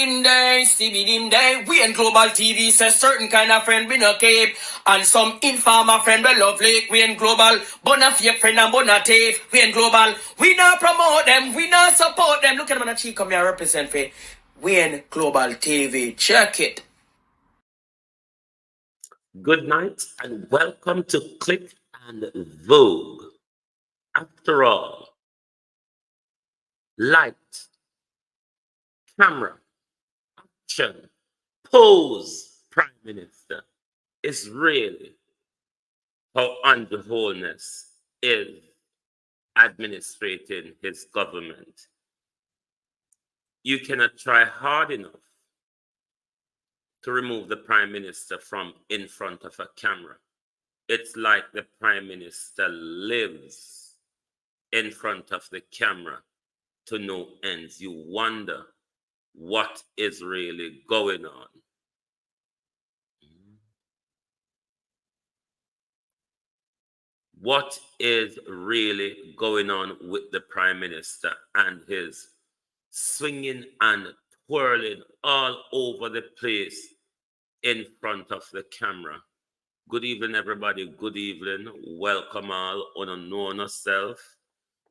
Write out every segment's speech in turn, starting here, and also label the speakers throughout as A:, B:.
A: Stibidim day. We in Global TV says certain kind of friend we no keep. And some informer friend we love Lake. We in Global, bona fake friend and bona tape. We in Global, we not promote them, we not support them. Look at them and she come here represent for we in Global TV. Check it.
B: Good night and welcome to Click and Vogue. After all, light, camera, action, pose, Prime Minister is really how Andrew Holness is administrating his government. You cannot try hard enough to remove the Prime Minister from in front of a camera. It's like the Prime Minister lives in front of the camera to no ends. You wonder what is really going on. What is really going on with the Prime Minister and his swinging and twirling all over the place in front of the camera? Good evening, everybody. Good evening. Welcome all. Unknown yourself.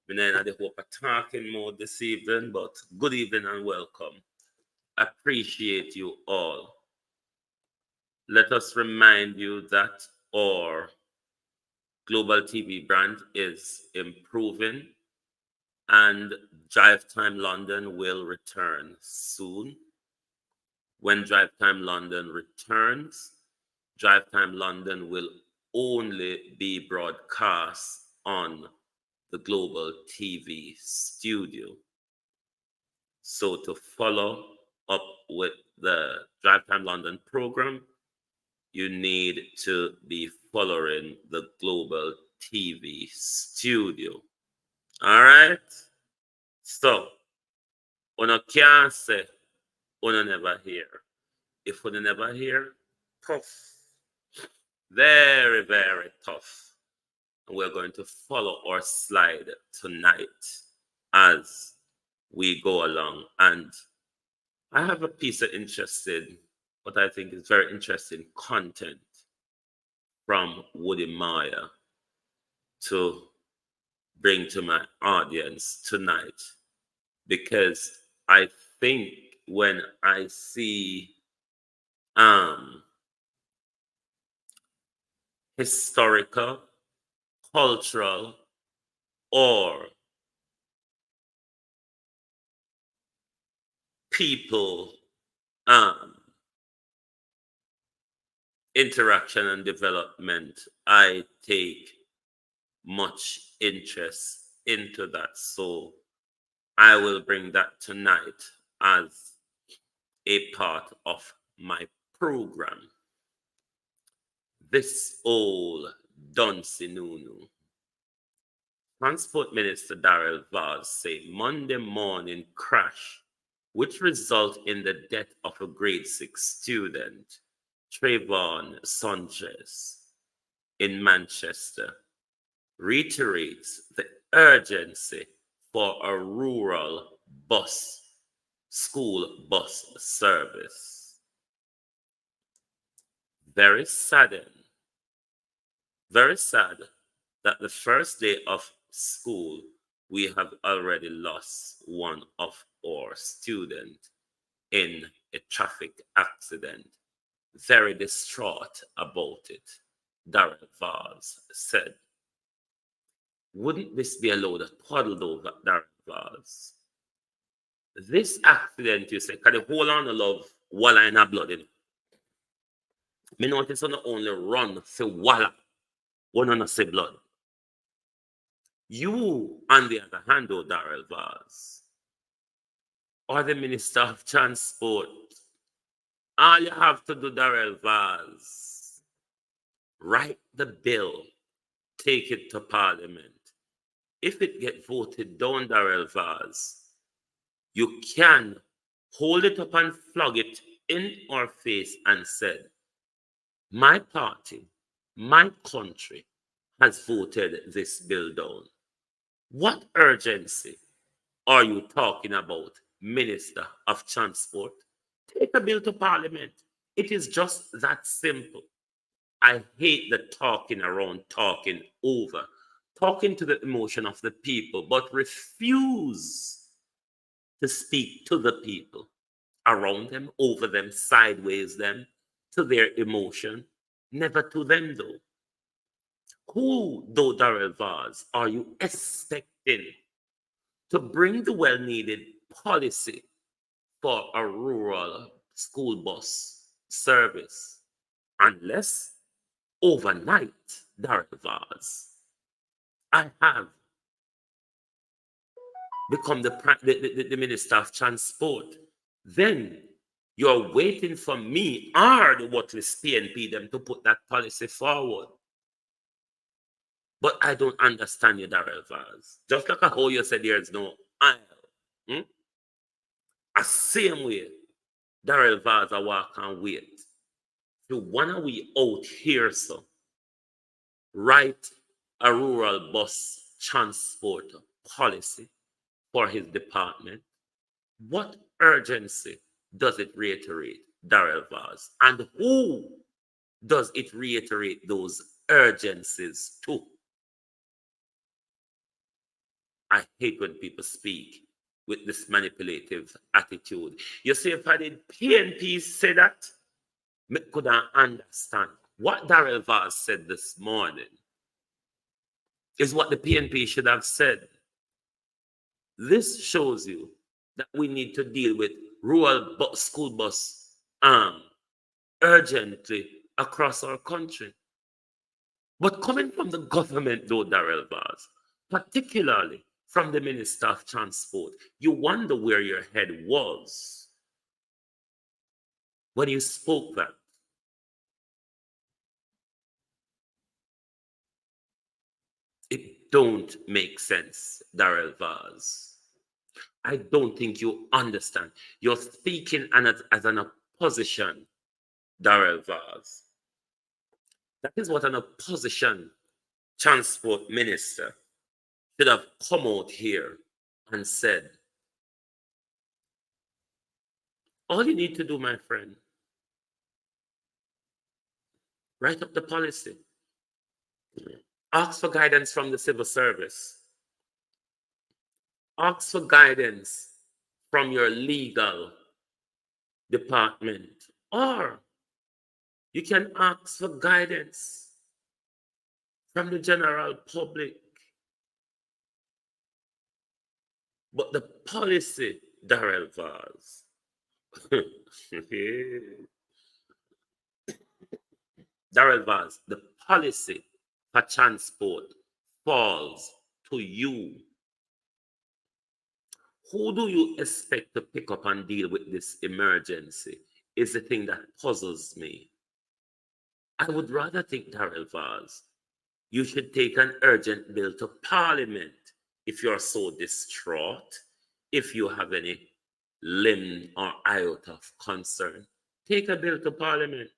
B: We're not in the hope of talking more this evening, but good evening and welcome. Appreciate you all. Let us remind you that our Global TV brand is improving and Drive Time London will return soon. When Drive Time London returns, Drive Time London will only be broadcast on the Global TV studio. So to follow up with the Drive Time London program, you need to be following the Global TV studio. All right? So, una can't say una never hear. If una never hear, tough. Very, very tough. And we're going to follow our slide tonight as we go along. And I have a piece of interesting, what I think is very interesting content from Woody Meyer to bring to my audience tonight, because I think when I see historical, cultural, or people interaction and development, I take much interest into that. So I will bring that tonight as a part of my program. This old Duncy Nunu. Transport Minister Darrell Vaz say Monday morning crash, which result in the death of a grade 6 student, Trayvon Sanchez, in Manchester, reiterates the urgency for a rural school bus service. Very sad that the first day of school, we have already lost one of our students in a traffic accident. Very distraught about it, Darrell Vaz said. Wouldn't this be a load of puddled over, Darrell Vaz? This accident, you say, can you hold on to love while I have blood in it? Me notice on the only run say walla when on say blood. You, on the other hand, though, Darrell Vaz, are the Minister of Transport. All you have to do, Darrell Vaz, write the bill, take it to Parliament. If it gets voted down, Darrell Vaz, you can hold it up and flog it in our face and said, my party, my country has voted this bill down. What urgency are you talking about, Minister of Transport? Take a bill to parliament. It is just that simple. I hate the talking around, talking over, talking to the emotion of the people, but refuse to speak to the people around them, over them, sideways them, to their emotion. Never to them, though. Who, though, Darrell Vaz, are you expecting to bring the well needed policy for a rural school bus service unless overnight, Darrell Vaz, I have become the Minister of Transport? Then you're waiting for me or the Worthless PNP them to put that policy forward. But I don't understand you, Darrell Vaz. Just like how you said there's no aisle. Hmm? A same way, Darrell Vaz I walk and wait. So when are we out here, so write a rural bus transport policy for his department? What urgency does it reiterate, Darrell Vaz? And who does it reiterate those urgencies to? I hate when people speak with this manipulative attitude. You see, if I did PNP say that, me couldn't understand. What Darrell Vaz said this morning is what the PNP should have said. This shows you that we need to deal with rural school bus urgently across our country. But coming from the government, though, Darrell Vaz, particularly from the Minister of Transport, you wonder where your head was when you spoke that. It don't make sense, Darrell Vaz. I don't think you understand. You're speaking as an opposition, Darrell Vaz. That is what an opposition transport minister should have come out here and said. All you need to do, my friend, write up the policy. Ask for guidance from the civil service. Ask for guidance from your legal department. Or you can ask for guidance from the general public. But the policy, Darrell Vaz, Darrell Vaz, the policy for transport falls to you. Who do you expect to pick up and deal with this emergency is the thing that puzzles me. I would rather think, Darrell Vaz, you should take an urgent bill to Parliament if you're so distraught, if you have any limb or iota of concern. Take a bill to Parliament.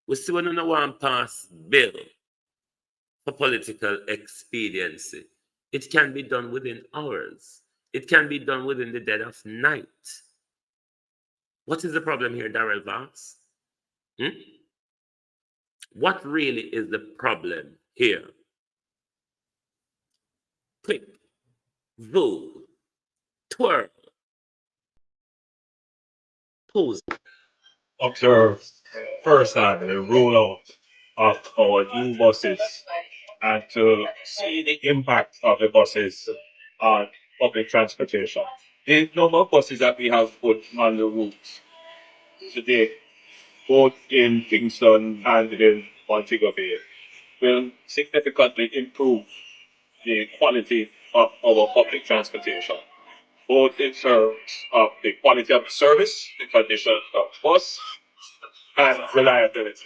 B: We still want to want pass bill for political expediency. It can be done within hours. It can be done within the dead of night. What is the problem here, Darrell Vaz? Hmm? What really is the problem here? Click, vote, twirl, pose.
C: Observe firsthand the rollout of our new buses and to see the impact of the buses on public transportation. The number of buses that we have put on the route today, both in Kingston and in Montego Bay, will significantly improve the quality of our public transportation, both in terms of the quality of the service, the condition of the bus, and reliability.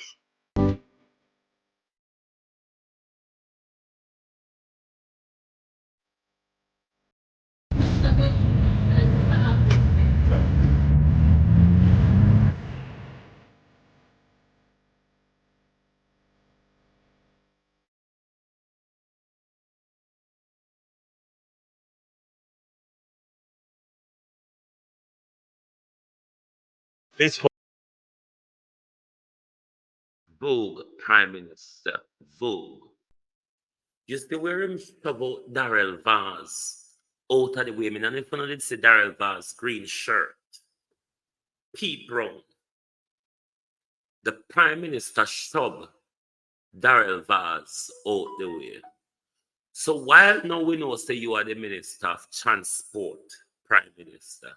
C: This
B: Vogue, Prime Minister, Vogue. You see where him shovel Darrell Vaz out of the way. And if you did see Darrell Vaz green shirt, Pete Brown, the Prime Minister shoved Darrell Vaz out the way. So while now we know say you are the Minister of Transport, Prime Minister,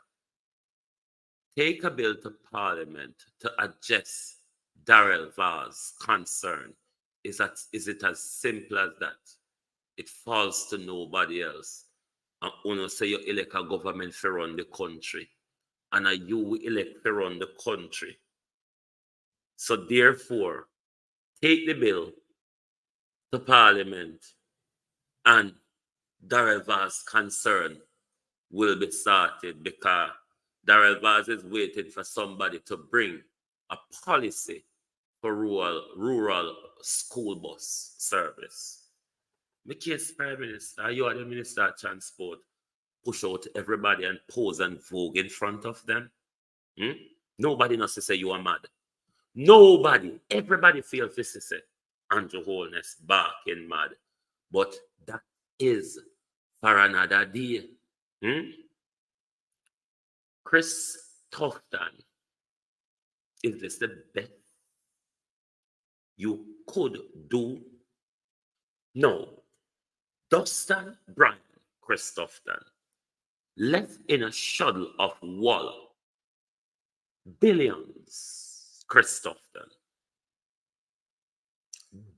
B: take a bill to Parliament to address Darrell Vaz's concern. Is it as simple as that? It falls to nobody else. And you say you elect a government to run the country. And you will elect to run the country. So therefore, take the bill to Parliament and Darrell Vaz's concern will be sorted because Darrell Vaz is waiting for somebody to bring a policy for rural school bus service. My case, Prime Minister, you are the Minister of Transport, push out everybody and pose and vogue in front of them. Nobody knows to say you are mad. Nobody, everybody feels this is it. Andrew Holness barking mad. But that is for another day. Chris Tufton, is this the best you could do? No. Dustin Brian Chris Tufton left in a shuttle of wall. Billions, Chris Tufton.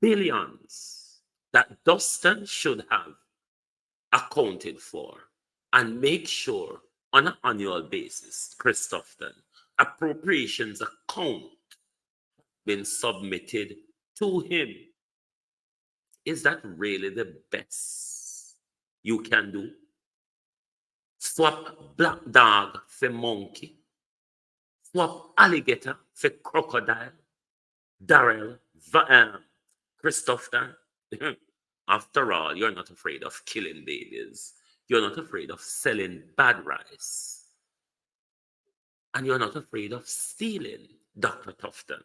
B: Billions that Dustin should have accounted for and make sure on an annual basis, Chris Tufton, appropriations account been submitted to him. Is that really the best you can do? Swap black dog for monkey. Swap alligator for crocodile. Darrell, Chris Tufton. After all, you're not afraid of killing babies. You're not afraid of selling bad rice. And you're not afraid of stealing, Dr. Tufton.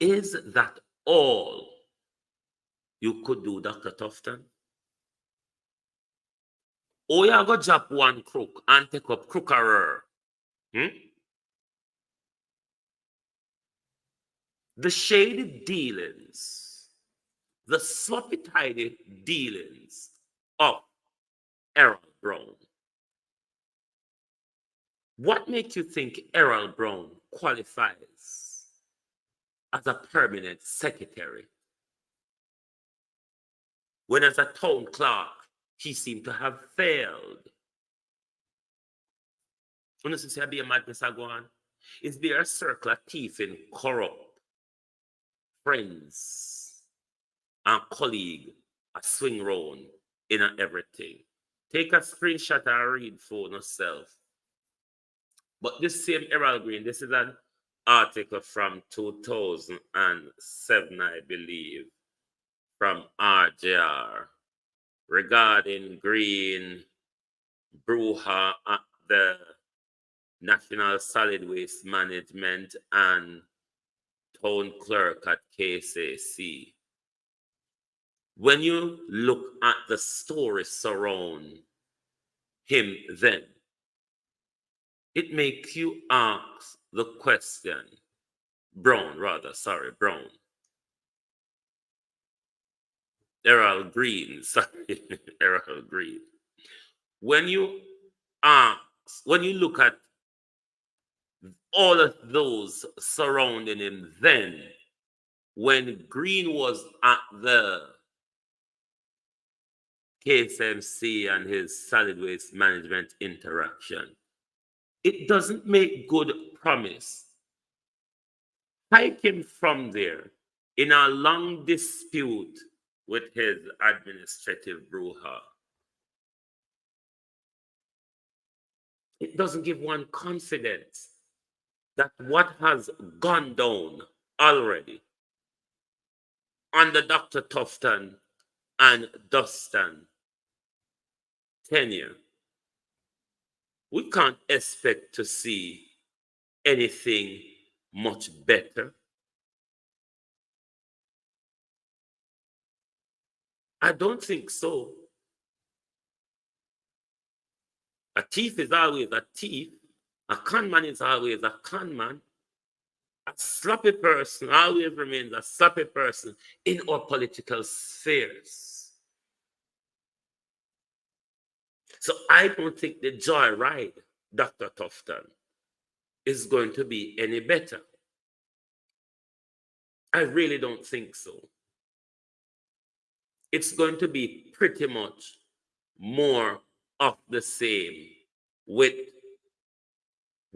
B: Is that all you could do, Dr. Tufton? Or you go drop one crook and take up crookerer? The shady dealings, the sloppy-tidy dealings of Errol Brown. What makes you think Errol Brown qualifies as a permanent secretary when as a town clerk he seemed to have failed? Honestly, I be a madness I go on. Is there a circle of thieving, corrupt friends and colleague a swing round in everything? Take a screenshot and read for yourself. But this same Errol Green, this is an article from 2007, I believe, from RJR regarding Green brouhaha at the National Solid Waste Management and Town Clerk at KCC. When you look at the story surround him then, it makes you ask the question, Brown, Errol Green, Errol Green. When you look at all of those surrounding him then, when Green was at the KSMC and his solid waste management interaction, it doesn't make good promise. Hike him from there in a long dispute with his administrative brouhaha. It doesn't give one confidence that what has gone down already under Dr. Tufton and Dustin tenure we can't expect to see anything much better. I don't think so. A thief is always a thief. A con man is always a con man. A sloppy person always remains a sloppy person in our political spheres. So I don't think the joyride, Dr. Tufton, is going to be any better. I really don't think so. It's going to be pretty much more of the same, with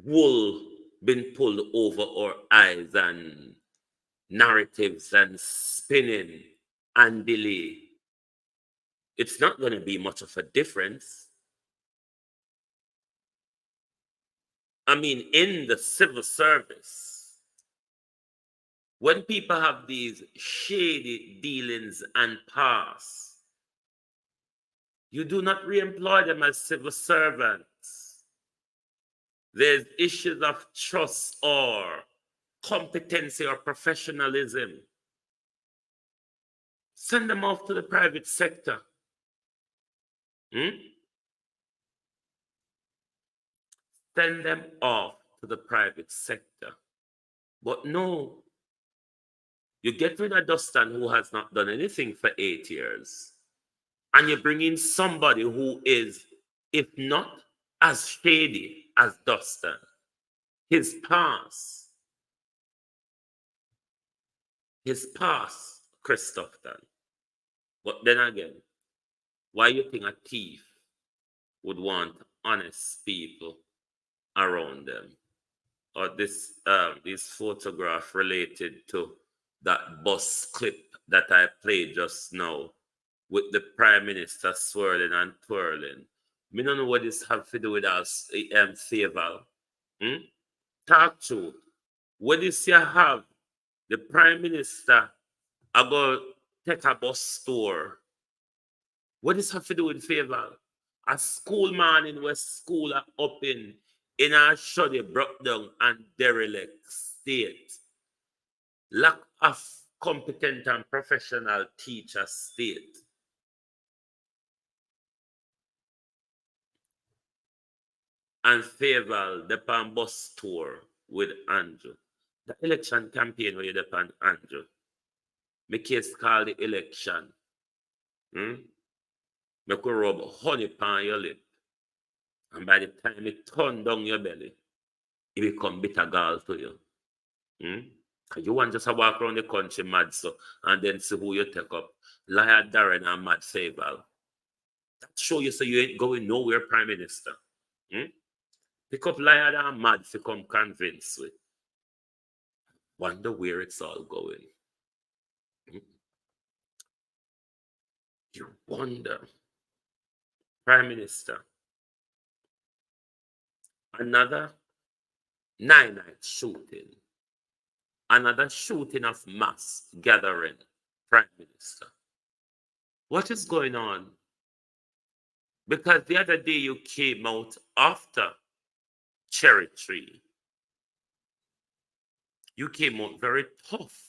B: wool being pulled over our eyes and narratives and spinning and delay. It's not going to be much of a difference. I mean, in the civil service, when people have these shady dealings and past, you do not re-employ them as civil servants. There's issues of trust or competency or professionalism. Send them off to the private sector. Send them off to the private sector. But no, you get rid of Dustin, who has not done anything for 8 years, and you bring in somebody who is, if not as shady as Dustin, his past, Christopher. But then again, why you think a thief would want honest people around them? Or this photograph related to that bus clip that I played just now with the Prime Minister swirling and twirling. Me don't know what this have to do with us, favor. Talk truth. What this you have, the Prime Minister I go take a bus tour. What does have to do with favor? A school man in West School are up in a shoddy, broke down and derelict state. Lack of competent and professional teacher state. And favor the pan bus tour with Andrew. The election campaign where you depend Andrew. My case call the election. Make you rub honey upon your lip. And by the time it turn down your belly, it become bitter gall to you. You want just to walk around the country mad so, and then see who you take up. Liar Darren and Mad Fable. That show you so you ain't going nowhere, Prime Minister. Pick up Liar and Mad to come convince with. Wonder where it's all going. You wonder. Prime Minister. Another 9-night shooting. Another shooting of mass gathering, Prime Minister. What is going on? Because the other day you came out after Cherry Tree. You came out very tough.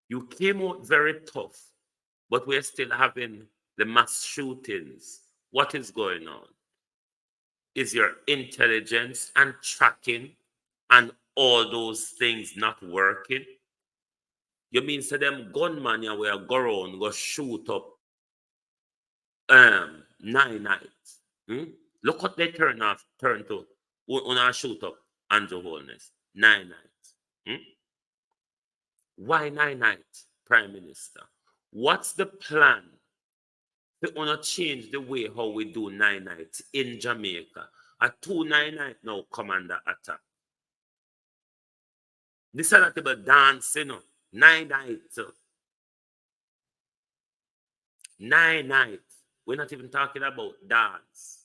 B: You came out very tough, but we're still having the mass shootings. What is going on? Is your intelligence and tracking and all those things not working? You mean so them gunman you will go around, go shoot up 9 nights. Look what they turn to when I shoot up Andrew Holness. 9 nights. Why 9 nights, Prime Minister? What's the plan to wanna change the way how we do 9 nights in Jamaica? A 2 9-night now commander attack. This is not about dancing, 9 nights. 9 nights. We're not even talking about dance.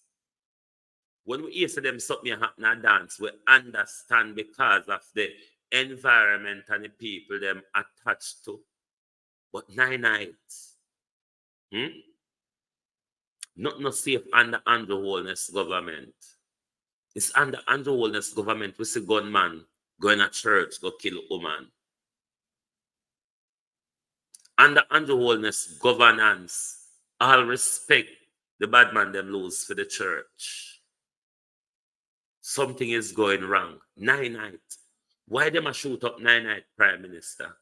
B: When we hear them something happen at dance, we understand because of the environment and the people them attached to. But 9 nights. 9 not safe under Andrew Holness government. It's under Andrew Holness government we see gunman going to church, go kill a woman. Under Andrew Holness governance, all respect the bad man them lose for the church. Something is going wrong. 9-9. Why them a shoot up 9-9 Prime Minister?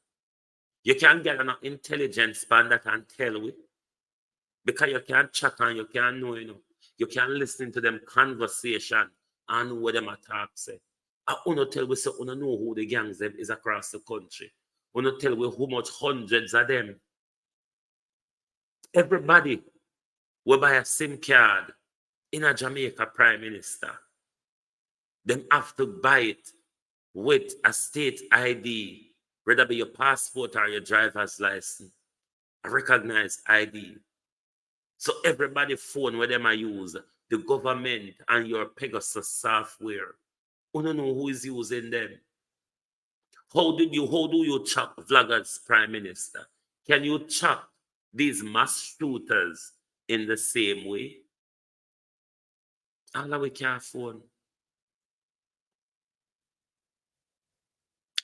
B: You can't get an intelligence span that can tell we. Because you can't chat and you can't know, You can't listen to them conversation and know what them attack say. I wanna tell we so wanna know who the gangs them is across the country. Wanna tell we how much hundreds of them. Everybody will buy a SIM card in a Jamaica Prime Minister. Them have to buy it with a state ID, whether be your passport or your driver's license, a recognized ID. So everybody phone where them I use, the government and your Pegasus software. You don't know who is using them. How do you track vloggers, Prime Minister? Can you track these mass shooters in the same way? All of we can't phone.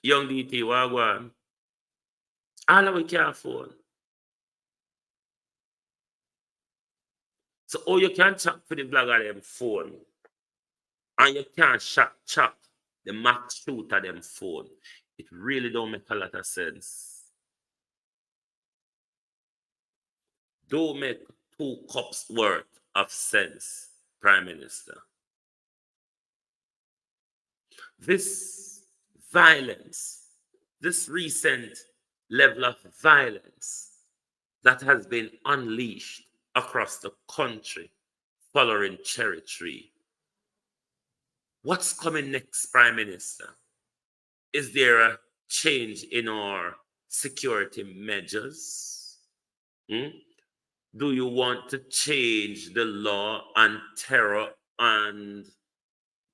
B: Young DT, wagwan. All of we can't phone. So you can chat for the vlogger them phone. And you can't chat the mass shooter them phone. It really don't make a lot of sense. Don't make 2 cups worth of sense, Prime Minister. This violence, this recent level of violence that has been unleashed across the country following Cherry Tree. What's coming next, Prime Minister? Is there a change in our security measures? Do you want to change the law on terror? And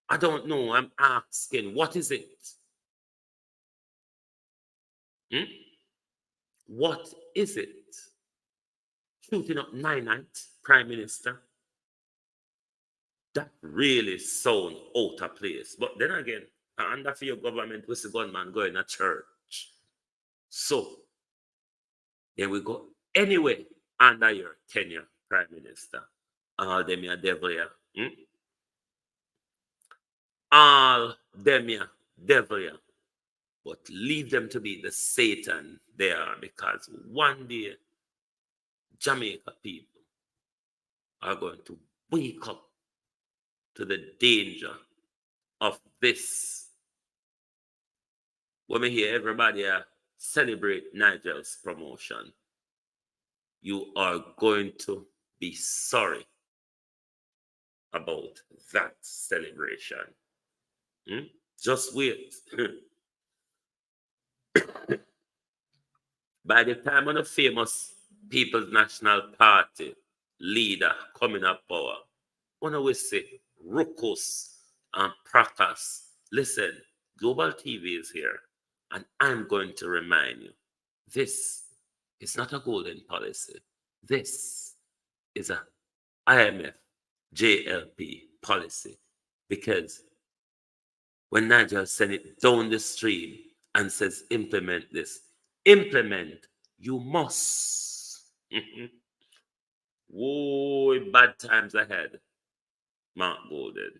B: I don't know, I'm asking, what is it? What is it? Shooting up 9-9, Prime Minister? That really sounds out of place. But then again, under for your government with the gunman going to church. So, there we go. Anyway, under your tenure, Prime Minister, all them ya devil ya. All them ya devil ya. But leave them to be the Satan they are, because one day, Jamaica people are going to wake up to the danger of this. When we hear everybody celebrate Nigel's promotion, you are going to be sorry about that celebration. Just wait. By the time when the famous People's National Party leader coming up power, when we say Ruckus and Prakas, listen, Global TV is here, and I'm going to remind you, this is not a golden policy. This is a IMF JLP policy, because when Nigel sent it down the stream and says implement this, implement, you must. Whoa, bad times ahead, Mark Golden.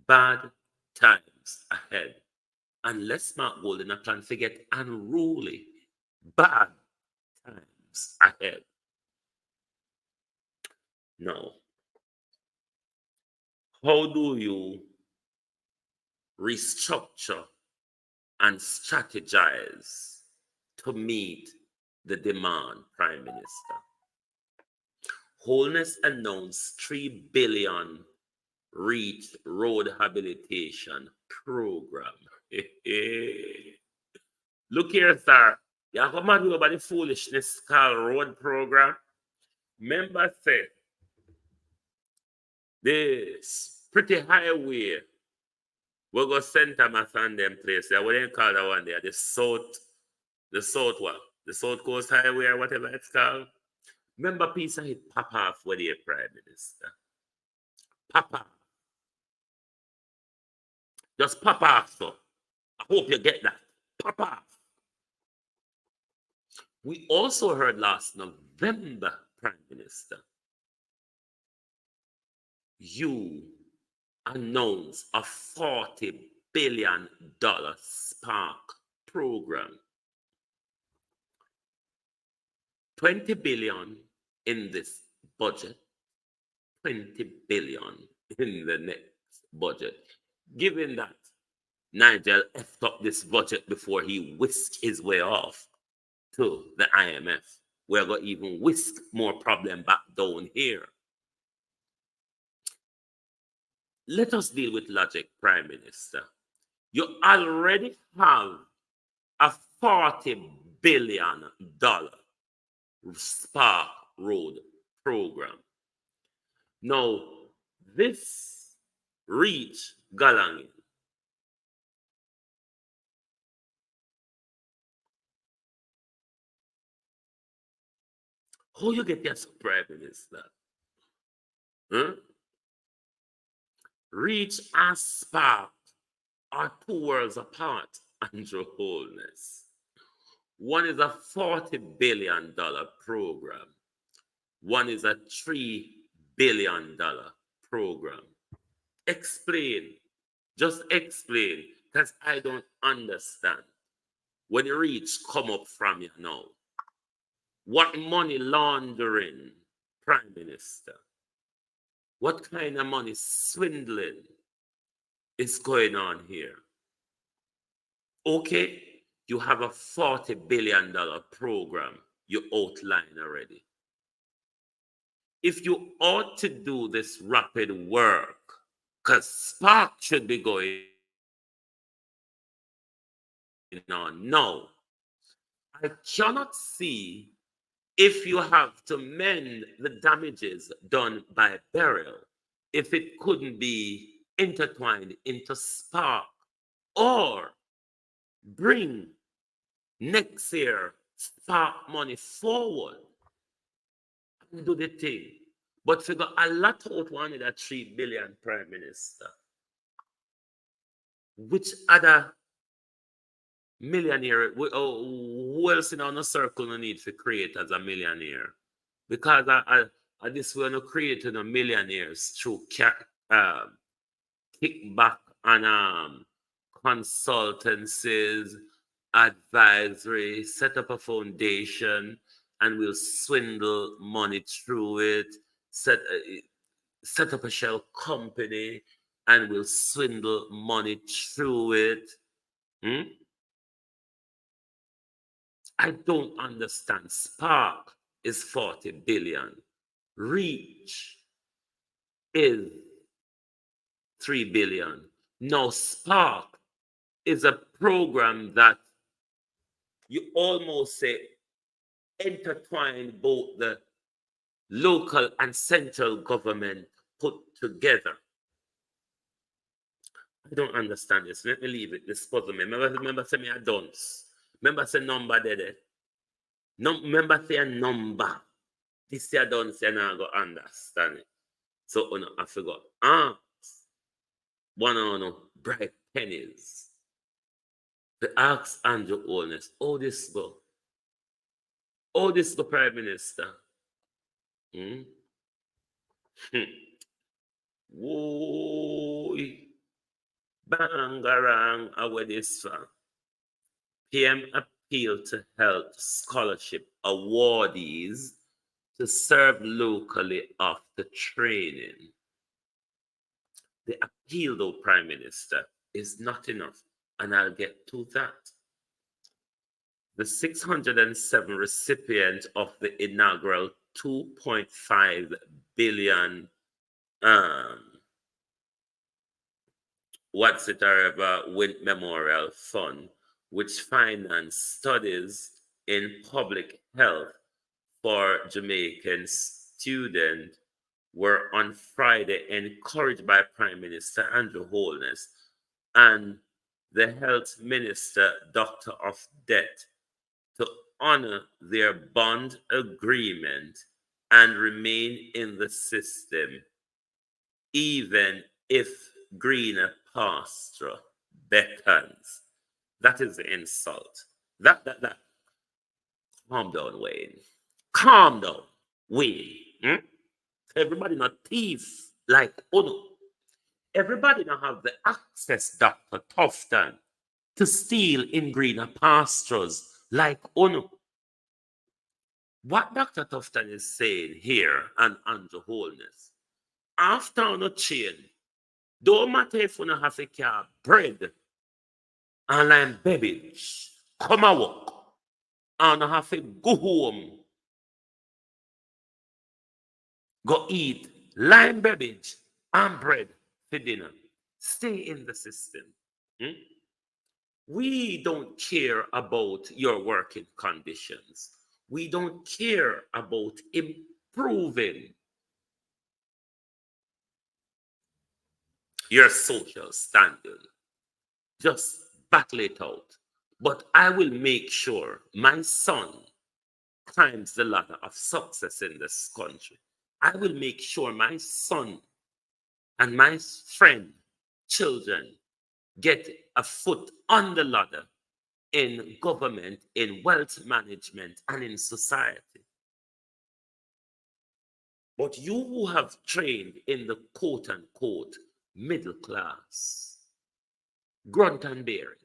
B: Bad times ahead. Unless Mark Golden can forget unruly, bad times ahead. Now, how do you restructure and strategize to meet the demand, Prime Minister? Holness announced 3 billion reach road rehabilitation program. Look here, sir. You come mad about the foolishness called road program. Remember, say, this pretty highway we go Center Mass on them place. Yeah, what do you call that one there? The South what? The South Coast Highway or whatever it's called. Remember, piece of it pop off with the Prime Minister. Pop off. Just pop off, so. I hope you get that. Pop off. We also heard last November, Prime Minister, you announced a $40 billion Spark program. 20 billion in this budget, 20 billion in the next budget. Given that Nigel effed up this budget before he whisked his way off to the IMF, we're going to even whisk more problem back down here. Let us deal with logic, Prime Minister. You already have a $40 billion Spark Road program. Now, this reach Galangin. How you get your Prime Minister? Huh? Reach and Spark are two worlds apart, Andrew Holness. One is a $40 billion program. One is a $3 billion program. Explain. Just explain. Because I don't understand. When the reach come up from you now, what money laundering, Prime Minister? What kind of money swindling is going on here? Okay, you have a $40 billion program you outlined already. If you ought to do this rapid work, because Spark should be going on now, I cannot see if you have to mend the damages done by burial, if it couldn't be intertwined into Spark or bring next year Spark money forward and do the thing. But figure a lot out one of that 3 billion, Prime Minister. Which other millionaire, who else in our circle no need to create as a millionaire? Because I this we're not creating a millionaires through kickback and consultancies, advisory, set up a foundation, and we'll swindle money through it, set up a shell company, and we'll swindle money through it. I don't understand. Spark is 40 billion. Reach is 3 billion. Now, Spark is a program that you almost say intertwine both the local and central government put together. I don't understand this. Let me leave it. This puzzle me. Remember say me a dunce. Remember say number there. No, remember say a number. This year don't say I go understand it. So I forgot. One on bright pennies. The ask Andrew Holness, oh this go. Oh this go Prime Minister. Whoa. Bangarang away this one. PM appeal to health scholarship awardees to serve locally after training. The appeal, though, Prime Minister, is not enough, and I'll get to that. The 607 recipients of the inaugural 2.5 billion Win Memorial Fund, which financed studies in public health for Jamaican students, were on Friday encouraged by Prime Minister Andrew Holness and the Health Minister, Dr. of Death, to honor their bond agreement and remain in the system even if greener pasture beckons. That is the insult. That. Calm down, Wayne. Calm down, Wayne. Everybody not thief like Uno. Everybody not have the access, Dr. Tufton, to steal in greener pastures like Uno. What Dr. Tufton is saying here and Andrew Holness, after on a chain, don't matter if you have a car, bread, and lime beverage, come and work, and have to go home, go eat lime beverage and bread for dinner. Stay in the system. We don't care about your working conditions. We don't care about improving your social standing. Just battle it out. But I will make sure my son climbs the ladder of success in this country. I will make sure my son and my friend, children, get a foot on the ladder in government, in wealth management, and in society. But you who have trained in the quote unquote middle class, grunt and bear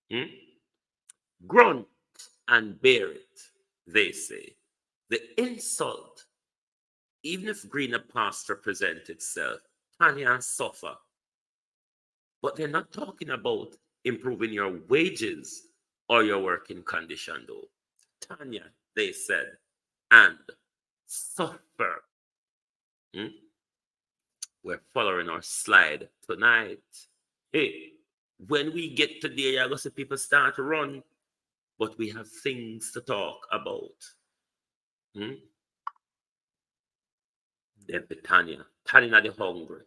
B: it. Grunt and bear it, they say. The insult, even if greener pasture presents itself, Tanya suffer. But they're not talking about improving your wages or your working condition, though. Tanya, they said, and suffer. We're following our slide tonight. Hey, when we get to there, you're going to see people start to run, but we have things to talk about. Then Tanya, Tanya the hungry.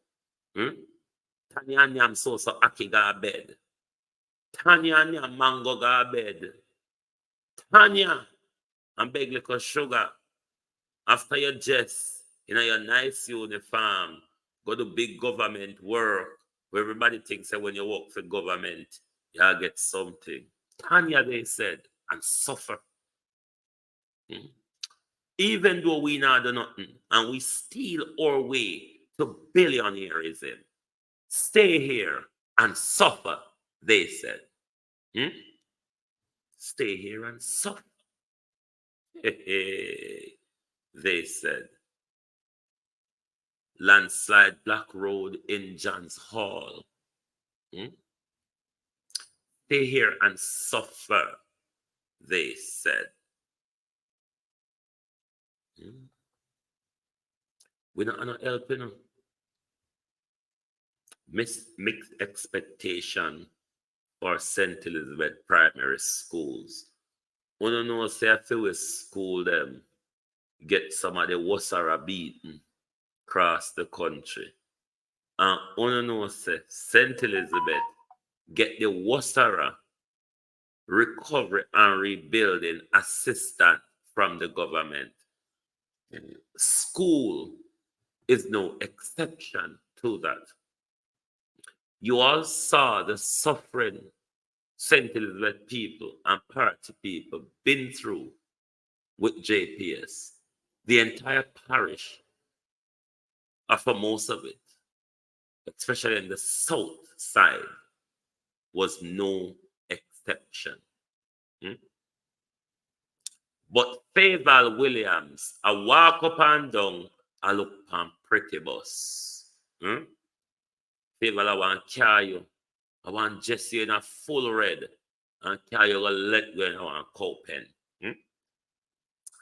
B: Tanya nyam so aki ga bed. Tanya nyam mango ga bed. Tanya, and beg little sugar. After your dress, in your nice uniform, go to big government work, where everybody thinks that when you work for government, you'll get something. Tanya, they said, and suffer. Even though we not do nothing, and we steal our way to billionaireism, stay here and suffer, they said. Stay here and suffer. They said. Landslide Black Road in John's Hall. Stay here and suffer, they said. We're not gonna help, you know. Mixed expectation for St. Elizabeth primary schools. We don't know, say, if we school them, get some of the Wasara beaten across the country. And we don't know, say, St. Elizabeth get the Wasara recovery and rebuilding assistance from the government. School is no exception to that. You all saw the suffering St. Elizabeth people and party people been through with JPS. The entire parish, or for most of it, especially in the south side, was no exception. But Fayetteville Williams, I walk up and down, I look on pretty bus. Fayetteville, I want to carry you. I want Jesse in a full red and carry you a let go and I want cow pen.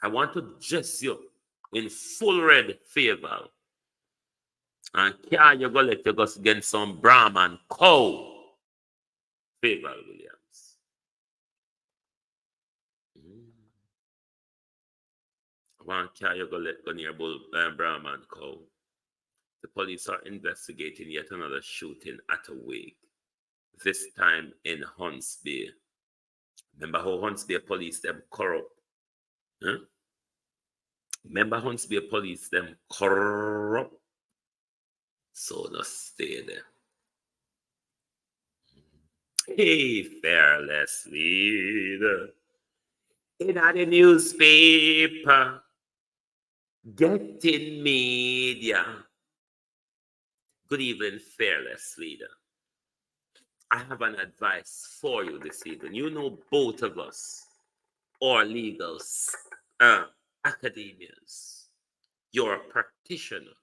B: I want to dress you in full red Fayetteville and carry you go let you go get some Brahman cow. Fayetteville Williams. One car you go let go near Brahman cow. The police are investigating yet another shooting at a wake, this time in Hunts Bay. Remember how Hunts Bay police them corrupt? Remember Huntsville police, them corrupt. So just stay there. Hey, fearless leader. In the newspaper, getting media. Good evening, fearless leader. I have an advice for you this evening. You know, both of us are legal academias. You're a practitioner,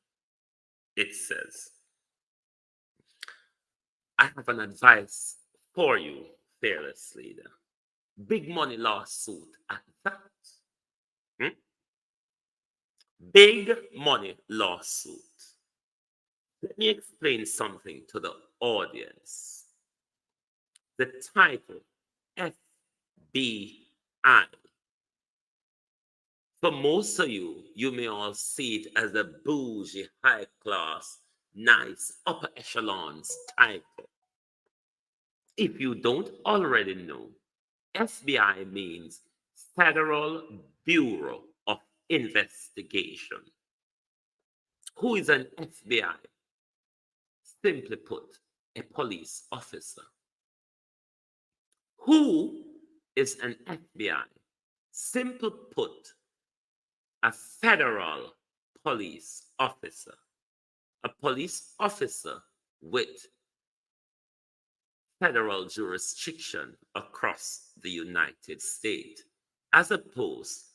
B: it says. I have an advice for you, fearless leader. Big money lawsuit at that. Hmm? Big money lawsuit. Let me explain something to the audience. The title FBI. For most of you, you may all see it as a bougie, high class, nice, upper echelons title. If you don't already know, FBI means Federal Bureau of Investigation. Who is an FBI? Simply put, a police officer. Who is an FBI? Simple put, a federal police officer. A police officer with federal jurisdiction across the United States, as opposed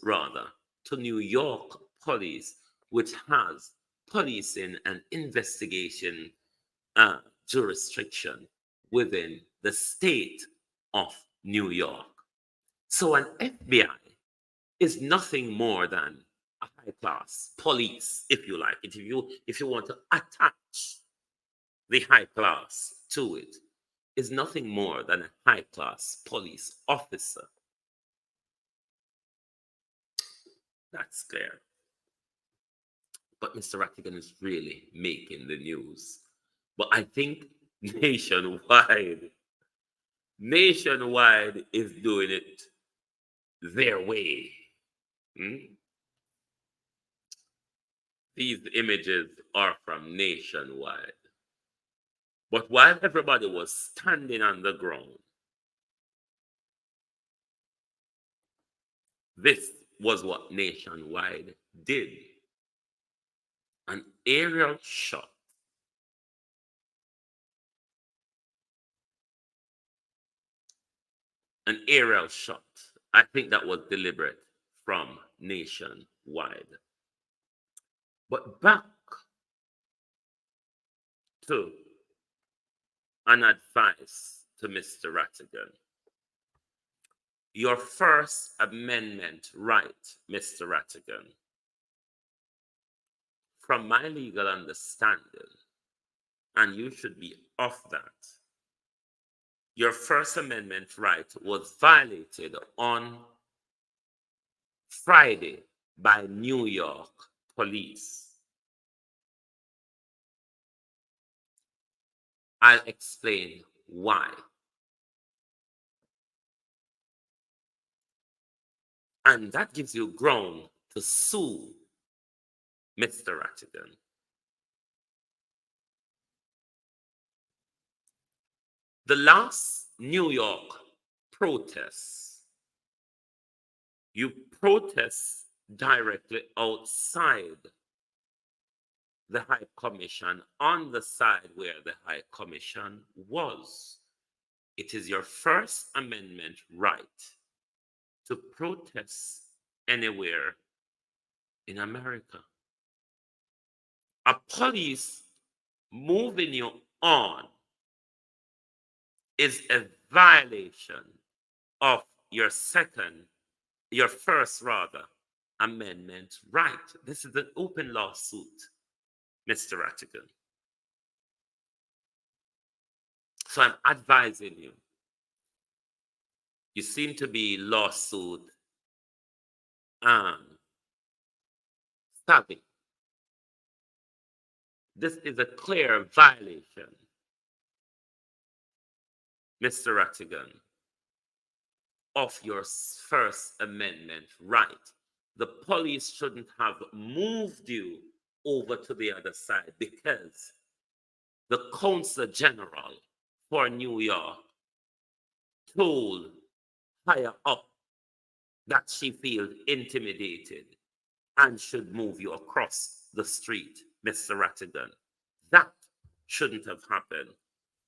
B: rather to New York police, which has policing and investigation jurisdiction within the state of New York. So an FBI is nothing more than a high class police, if you like it. If you want to attach the high class to it, is nothing more than a high class police officer. That's clear. But Mr. Rattigan is really making the news. But I think nationwide is doing it their way. Hmm? These images are from nationwide. But while everybody was standing on the ground, this was what nationwide did. An aerial shot. An aerial shot. I think that was deliberate from nationwide. But back to an advice to Mr. Rattigan. Your First Amendment right, Mr. Rattigan, from my legal understanding, and you should be off that, your First Amendment right was violated on Friday by New York police. I'll explain why. And that gives you ground to sue Mr. Rattigan. The last New York protests, you protest directly outside the High Commission, on the side where the High Commission was. It is your First Amendment right to protest anywhere in America. A police moving you on is a violation of your first amendment right. This is an open lawsuit, Mr. Rattigan. So I'm advising you. You seem to be lawsuit savvy. This is a clear violation, Mr. Rattigan, of your First Amendment right. the police shouldn't have moved you over to the other side, because the Consul General for New York told higher up that she feels intimidated and should move you across the street, Mr. Rattigan. That shouldn't have happened.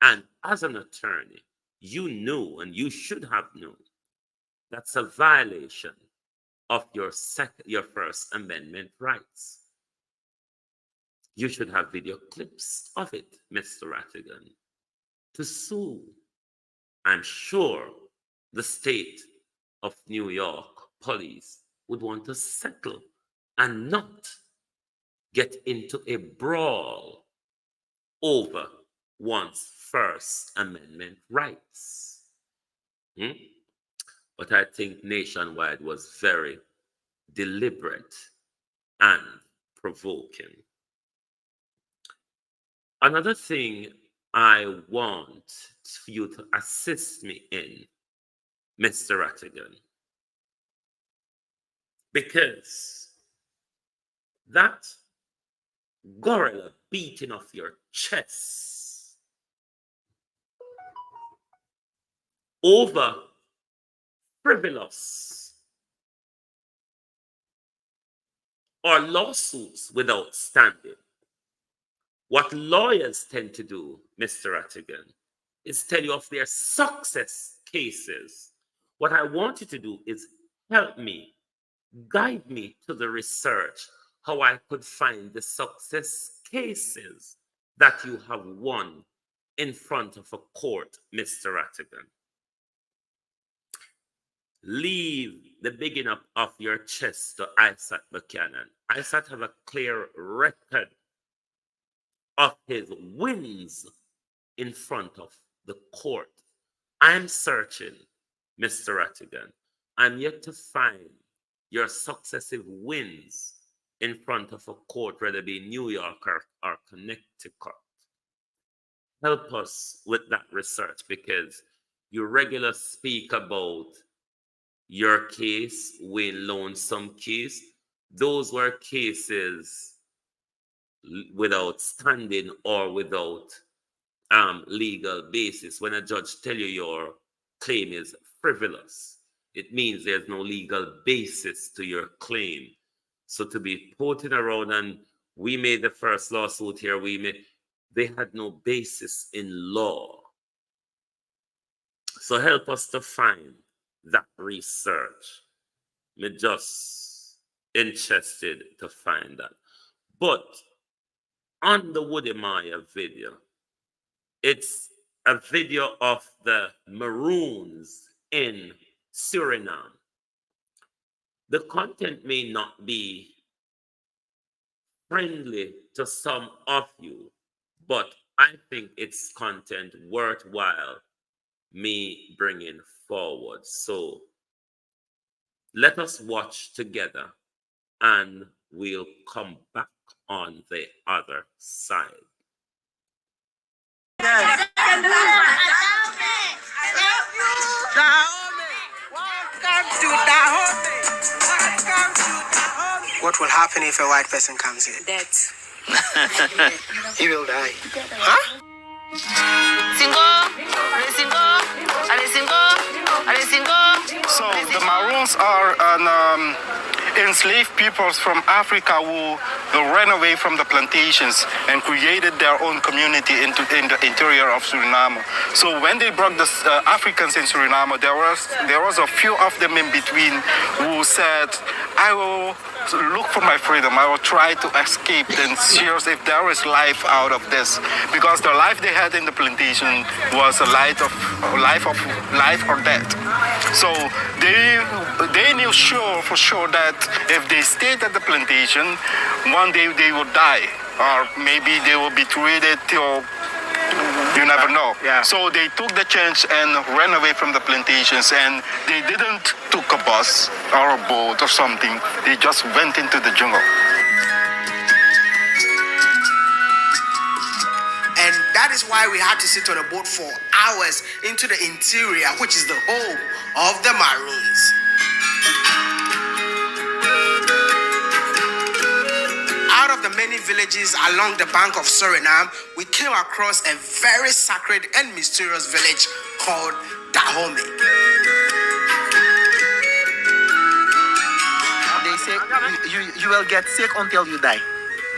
B: And as an attorney, you knew, and you should have known, that's a violation of your First Amendment rights. You should have video clips of it, Mr. Rattigan, to sue. I'm sure the state of New York police would want to settle and not get into a brawl over one's First Amendment rights. But I think Nationwide was very deliberate and provoking. Another thing I want for you to assist me in, Mr. Rattigan, because that gorilla beating off your chest over frivolous or lawsuits without standing. What lawyers tend to do, Mr. Rattigan, is tell you of their success cases. What I want you to do is help me, guide me to the research, how I could find the success cases that you have won in front of a court, Mr. Rattigan. Leave the bigging up of your chest to Isaac Buchanan. Isaac have a clear record of his wins in front of the court. I'm searching, Mr. Rattigan. I'm yet to find your successive wins in front of a court, whether it be New York or Connecticut. Help us with that research, because you regularly speak about your case, Wayne Lonesome case. Those were cases without standing or without legal basis. When a judge tell you your claim is frivolous, it means there's no legal basis to your claim. So to be putting around, and we made the first lawsuit here, they had no basis in law. So help us to find that research. Me just interested to find that. But on the Woody Maya video, it's a video of the Maroons in Suriname. The content may not be friendly to some of you, but I think it's content worthwhile me bringing forward. So let us watch together, and we'll come back on the other side.
D: What will happen if a white person comes in?
E: Death.
D: He will die.
E: Huh?
F: So the Maroons are enslaved peoples from Africa who ran away from the plantations and created their own community in the interior of Suriname. So when they brought the Africans in Suriname, there was a few of them in between who said, I will look for my freedom. I will try to escape and see if there is life out of this, because the life they had in the plantation was a life or death. So they knew for sure that if they stayed at the plantation, one day they would die, or maybe they will be treated till you never know.
D: Yeah.
F: So they took the chance and ran away from the plantations, and they didn't took a bus or a boat or something. They just went into the jungle.
D: And that is why we had to sit on a boat for hours into the interior, which is the home of the Maroons. many villages along the bank of Suriname, we came across a very sacred and mysterious village called Dahomey.
E: They say you will get sick until you die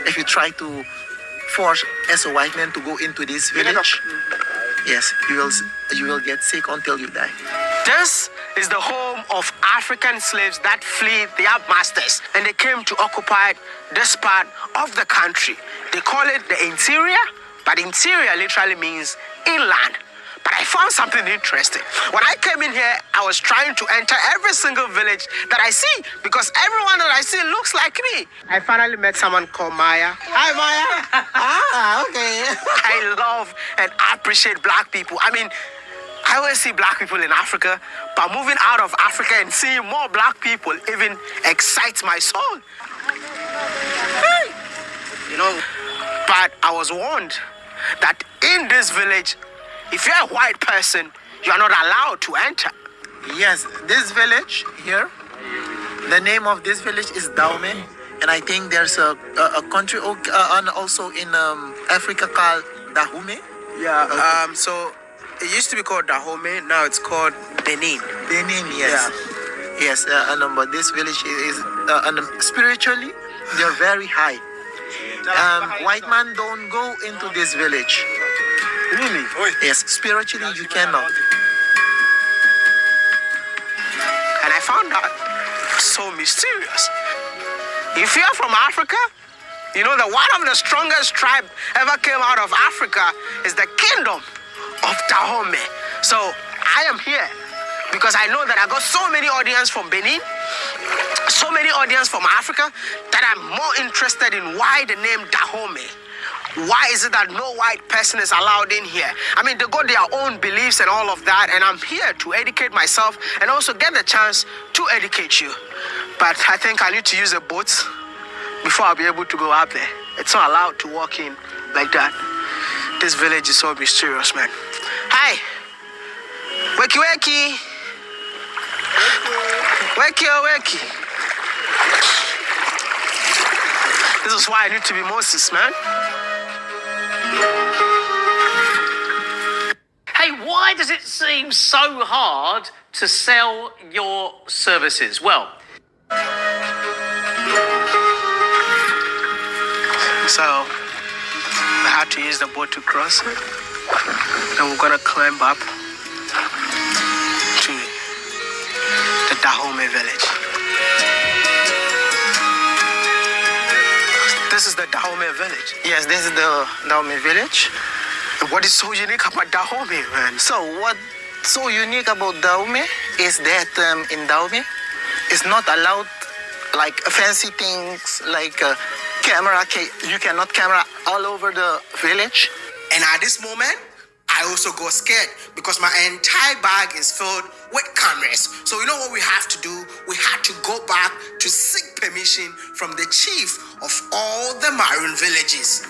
E: if you try to force as a white man to go into this village. Yes, you will get sick until you die.
D: This is the home of African slaves that flee their masters, and they came to occupy this part of the country. They call it the interior, but interior literally means inland. But I found something interesting. When I came in here, I was trying to enter every single village that I see because everyone that I see looks like me. I finally met someone called Maya. Hi, Maya. Okay. I love and appreciate black people. I mean, I always see black people in Africa, but moving out of Africa and seeing more black people even excites my soul. Hey. You know, but I was warned that in this village, if you're a white person, you're not allowed to enter.
E: Yes, this village here, the name of this village is Dahomey, and I think there's a country also in Africa called Dahomey.
D: Yeah. Okay. So it used to be called Dahomey. Now it's called Benin.
E: Benin, yes. Yeah. Yes, but this village is spiritually they're very high. White man don't go into this village.
D: Really?
E: Yes, spiritually you cannot.
D: And I found that so mysterious. If you're from Africa, you know that one of the strongest tribe ever came out of Africa is the kingdom of Dahomey. So I am here because I know that I got so many audience from Benin, so many audience from Africa, that I'm more interested in why the name Dahomey. Why is it that no white person is allowed in here? I mean, they got their own beliefs and all of that, and I'm here to educate myself and also get the chance to educate you. But I think I need to use a boat before I'll be able to go up there. It's not allowed to walk in like that. This village is so mysterious, man. Hi. Wakey wakey. Wakey wakey. This is why I need to be Moses, man.
G: Hey, why does it seem so hard to sell your services? Well,
D: so I had to use the boat to cross it, and we're gonna climb up to the Dahomey village. This is the Dahomey village.
E: Yes, this is the Dahomey village.
D: What is so unique about Dahomey, man?
E: So what's so unique about Dahomey is that in Dahomey, it's not allowed like fancy things like camera. You cannot camera all over the village.
D: And at this moment, I also got scared because my entire bag is filled with cameras. So you know what we have to do? We had to go back to seek permission from the chief of all the Maroon villages.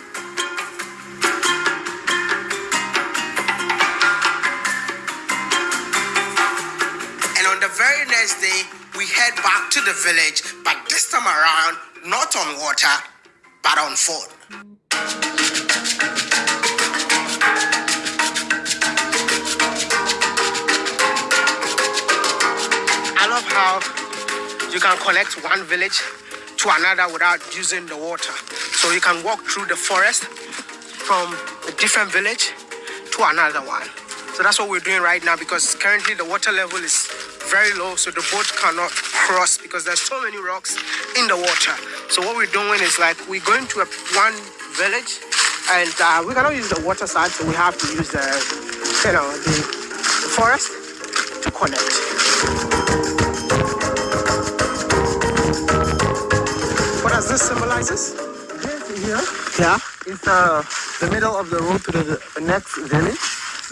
D: And on the very next day, we head back to the village, but this time around, not on water, but on foot. I love how you can connect one village to another without using the water. So you can walk through the forest from a different village to another one. So that's what we're doing right now because currently the water level is very low, so the boat cannot cross because there's so many rocks in the water. So what we're doing is like we're going to one village and we cannot use the water side, so we have to use the forest to connect. What does this symbolizes?
E: This here, yeah, it's the middle of the road to the next village.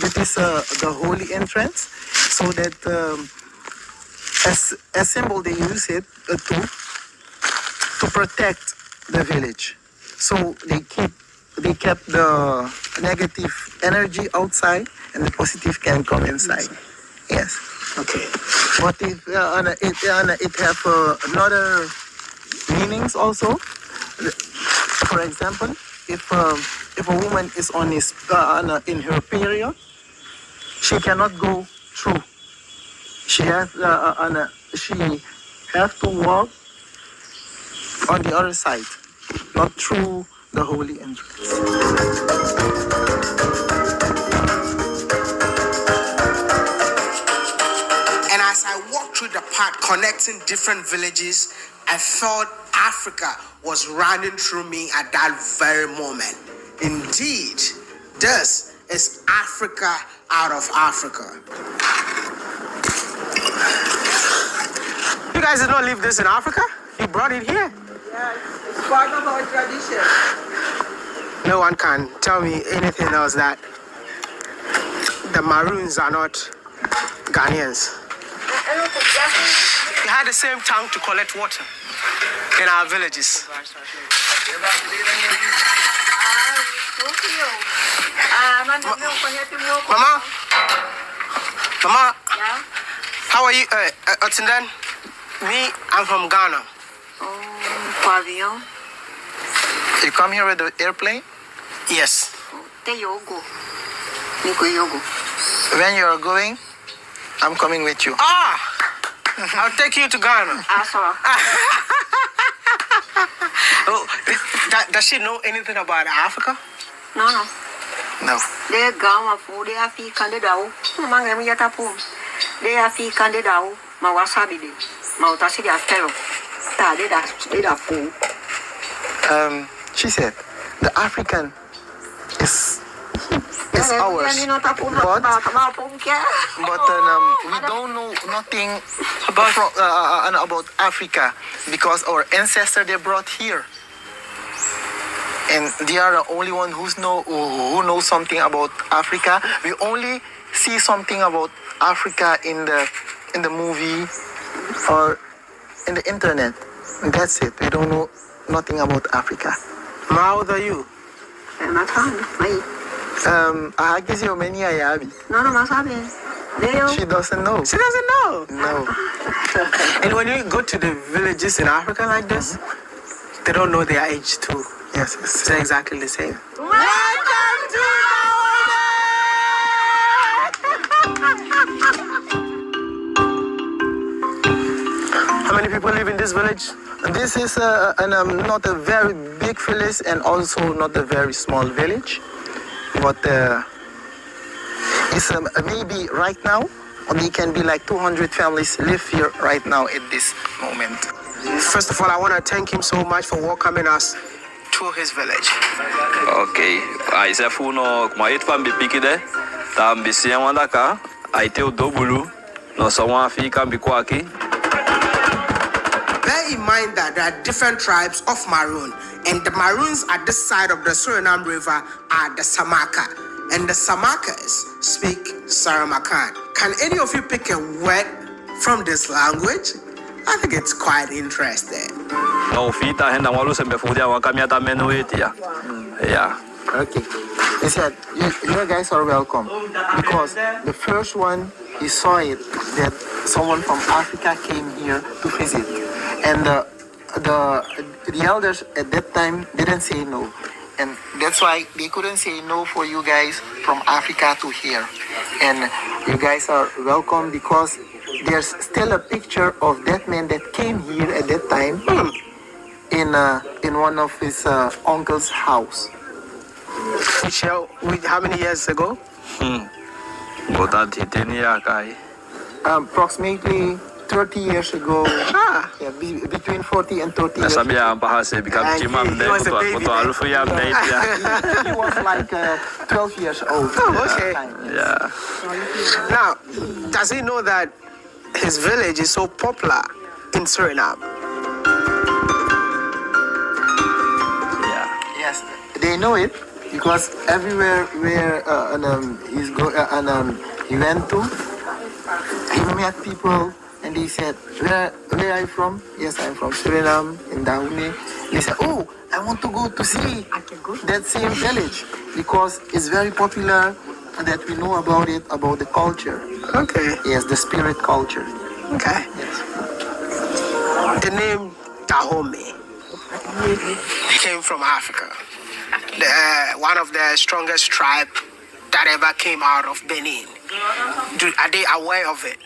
E: This is the holy entrance, so that as a symbol they use it to protect the village. So they kept the negative energy outside, and the positive can come inside. Yes.
D: Okay.
E: But it have another meanings also. For example, if a woman is on in her period, she cannot go through. She has to walk on the other side, not through the holy entrance.
D: And as I walked through the park connecting different villages, I felt Africa was running through me at that very moment. Indeed, this is Africa out of Africa. You guys did not leave this in Africa? You brought it here?
H: Yeah, it's part of our tradition.
D: No one can tell me anything else that the Maroons are not Ghanaians. We had the same tank to collect water in our villages. Mama, how are you? Otindan? Me, I'm from Ghana.
H: Pavilion.
E: You come here with the airplane?
D: Yes.
H: Te yogo. Niko yogo.
E: When you are going, I'm coming with you.
D: I'll take you to Ghana.
H: Sorry.
D: Oh, does she know anything about Africa?
H: No.
E: No.
H: They gama fu they afi kandidao. Manga mi yata pu. They afi kandidao. Ma wasabi de. Ma utasi de afero. Ta de da fu.
E: She said, the African is ours, but we don't know nothing about Africa because our ancestors they brought here, and they are the only one who knows something about Africa. We only see something about Africa in the movie or in the internet. And that's it. We don't know nothing about Africa.
D: How old are you?
E: I guess you're many Ayabi.
H: No, masabi.
E: She doesn't know.
D: She doesn't know.
E: No.
D: And when you go to the villages in Africa like this, they don't know their age too.
E: Yes,
D: It's exactly the same. How many people live in this village?
E: This is not a very big village and also not a very small village, but it's maybe right now only can be like 200 families live here right now at this moment.
D: First of all, I want to thank him so much for welcoming us to his village.
I: Okay, I say funo kuma it fam bi pikide ta mbisi wandaka aite odobulu no someone fi kan bi kwaki.
D: Bear in mind that there are different tribes of Maroon, and the Maroons at this side of the Suriname River are the Samaka, and the Samakas speak Saramakan. Can any of you pick a word from this language? I think it's quite interesting.
I: No fita henda walu sembe fudia wakamia menu etia. Yeah.
E: Okay. He said, you guys are welcome because the first one he saw it that someone from Africa came here to visit. And the elders at that time didn't say no, and that's why they couldn't say no for you guys from Africa to here. And you guys are welcome because there's still a picture of that man that came here at that time in one of his uncle's house.
D: How many years ago?
E: Approximately 30 years ago. Yeah, between 40 and 30 years ago.
D: He was a baby.
E: He was like 12 years old.
D: Oh, okay.
I: Yeah.
D: Now, does he know that his village is so popular in Suriname?
I: Yeah.
E: Yes, they know it because everywhere where he went to, he met people. And they said, where are you from? Yes, I'm from Suriname, in Dahomey. They said, oh, I want to go to see that same village because it's very popular that we know about it, about the culture.
D: Okay.
E: Yes, the spirit culture.
D: Okay.
E: Yes.
D: The name Dahomey. They came from Africa. One of the strongest tribe that ever came out of Benin. Are they aware of it?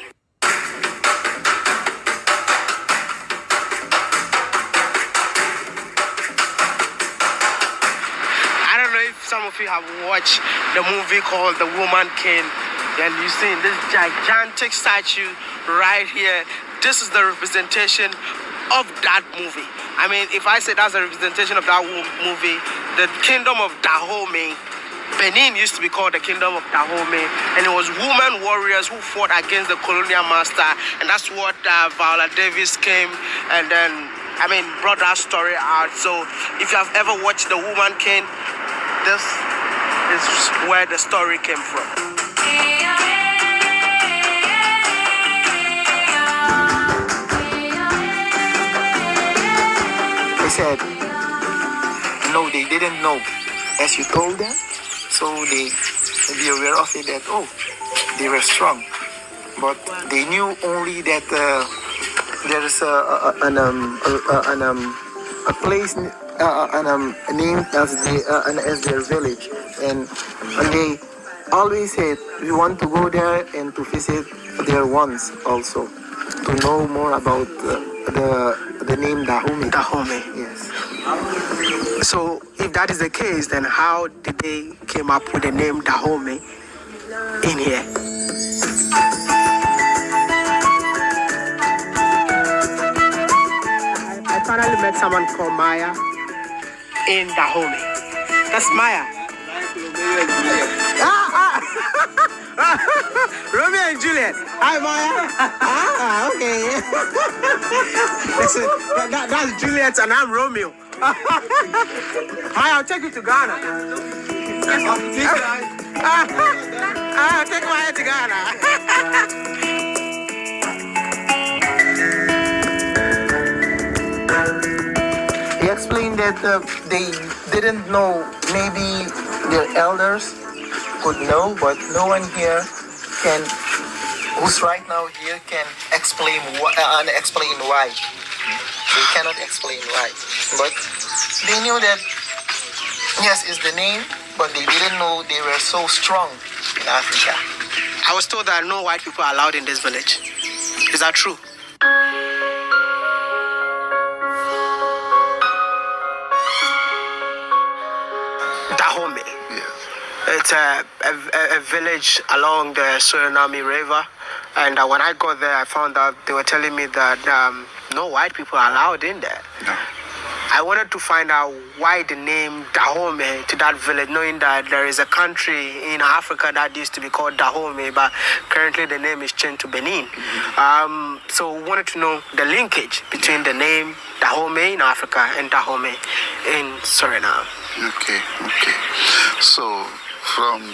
D: I don't know if some of you have watched the movie called The Woman King, and you've seen this gigantic statue right here. This is the representation of that movie. I mean, if I say that's a representation of that movie, the kingdom of Dahomey, Benin used to be called the kingdom of Dahomey, and it was women warriors who fought against the colonial master, and that's what Viola Davis came and then, brought that story out. So if you have ever watched The Woman King, this is where the story came from.
E: They said, no, they didn't know. As you told them, so they be aware of it that, they were strong. But they knew only that there is a place named as their village. And they always said, we want to go there and to visit there once also, to know more about the name Dahomey.
D: Dahomey.
E: Yes.
D: So if that is the case, then how did they came up with the name Dahomey in here? I finally met someone called Maya in Dahomey. That's Maya. Romeo and Juliet. Hi, Maya. Okay. Listen, that's Juliet and I'm Romeo. Maya, I'll take you to Ghana. I'll take Maya to Ghana.
E: He explained that they didn't know, maybe their elders could know, but no one here who's right now here can explain why. They cannot explain why. But they knew that, yes, it's the name, but they didn't know they were so strong in Africa.
D: I was told that no white people are allowed in this village. Is that true? Dahomey.
F: Yes.
D: It's a village along the Suriname River. And when I got there, I found out they were telling me that no white people are allowed in there.
F: No.
D: I wanted to find out why the name Dahomey to that village, knowing that there is a country in Africa that used to be called Dahomey, but currently the name is changed to Benin. So we wanted to know the linkage between the name Dahomey in Africa and Dahomey in Suriname.
F: Okay. So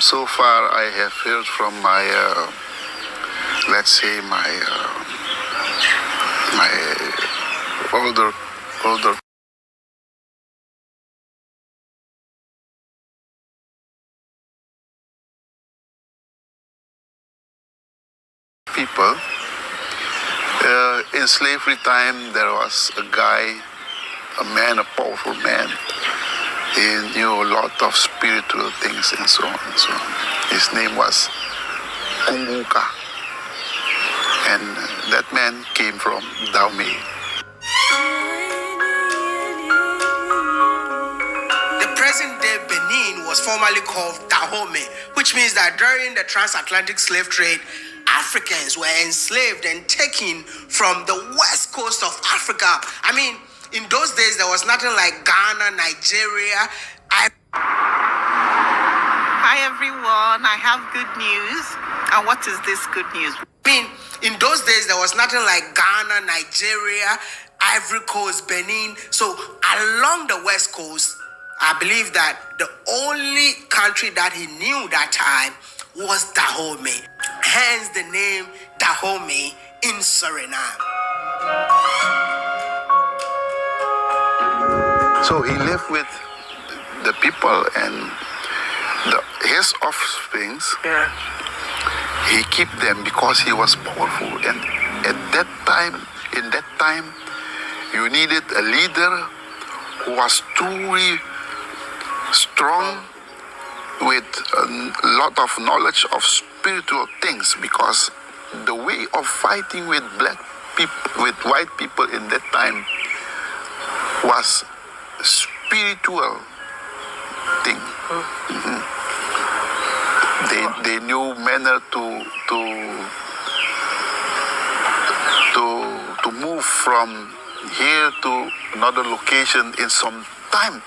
F: so far I have heard from my, let's say my older people. In slavery time, there was a guy, a man, a powerful man. He knew a lot of spiritual things and so on and so on. His name was Kunguka. And that man came from Dahomey.
D: The present-day Benin was formerly called Dahomey, which means that during the transatlantic slave trade, Africans were enslaved and taken from the west coast of Africa. I mean, in those days, there was nothing like Ghana, Nigeria.
J: Hi, everyone. I have good news. And what is this good news?
D: In those days, there was nothing like Ghana, Nigeria, Ivory Coast, Benin. So along the west coast, I believe that the only country that he knew that time was Dahomey. Hence the name Dahomey in Suriname.
F: So he lived with the people and his offsprings.
D: Yeah.
F: He kept them because he was powerful. And in that time, you needed a leader was truly strong with a lot of knowledge of spiritual things, because the way of fighting with black people, with white people in that time, was spiritual thing. They knew manner to move from here to another location in some time.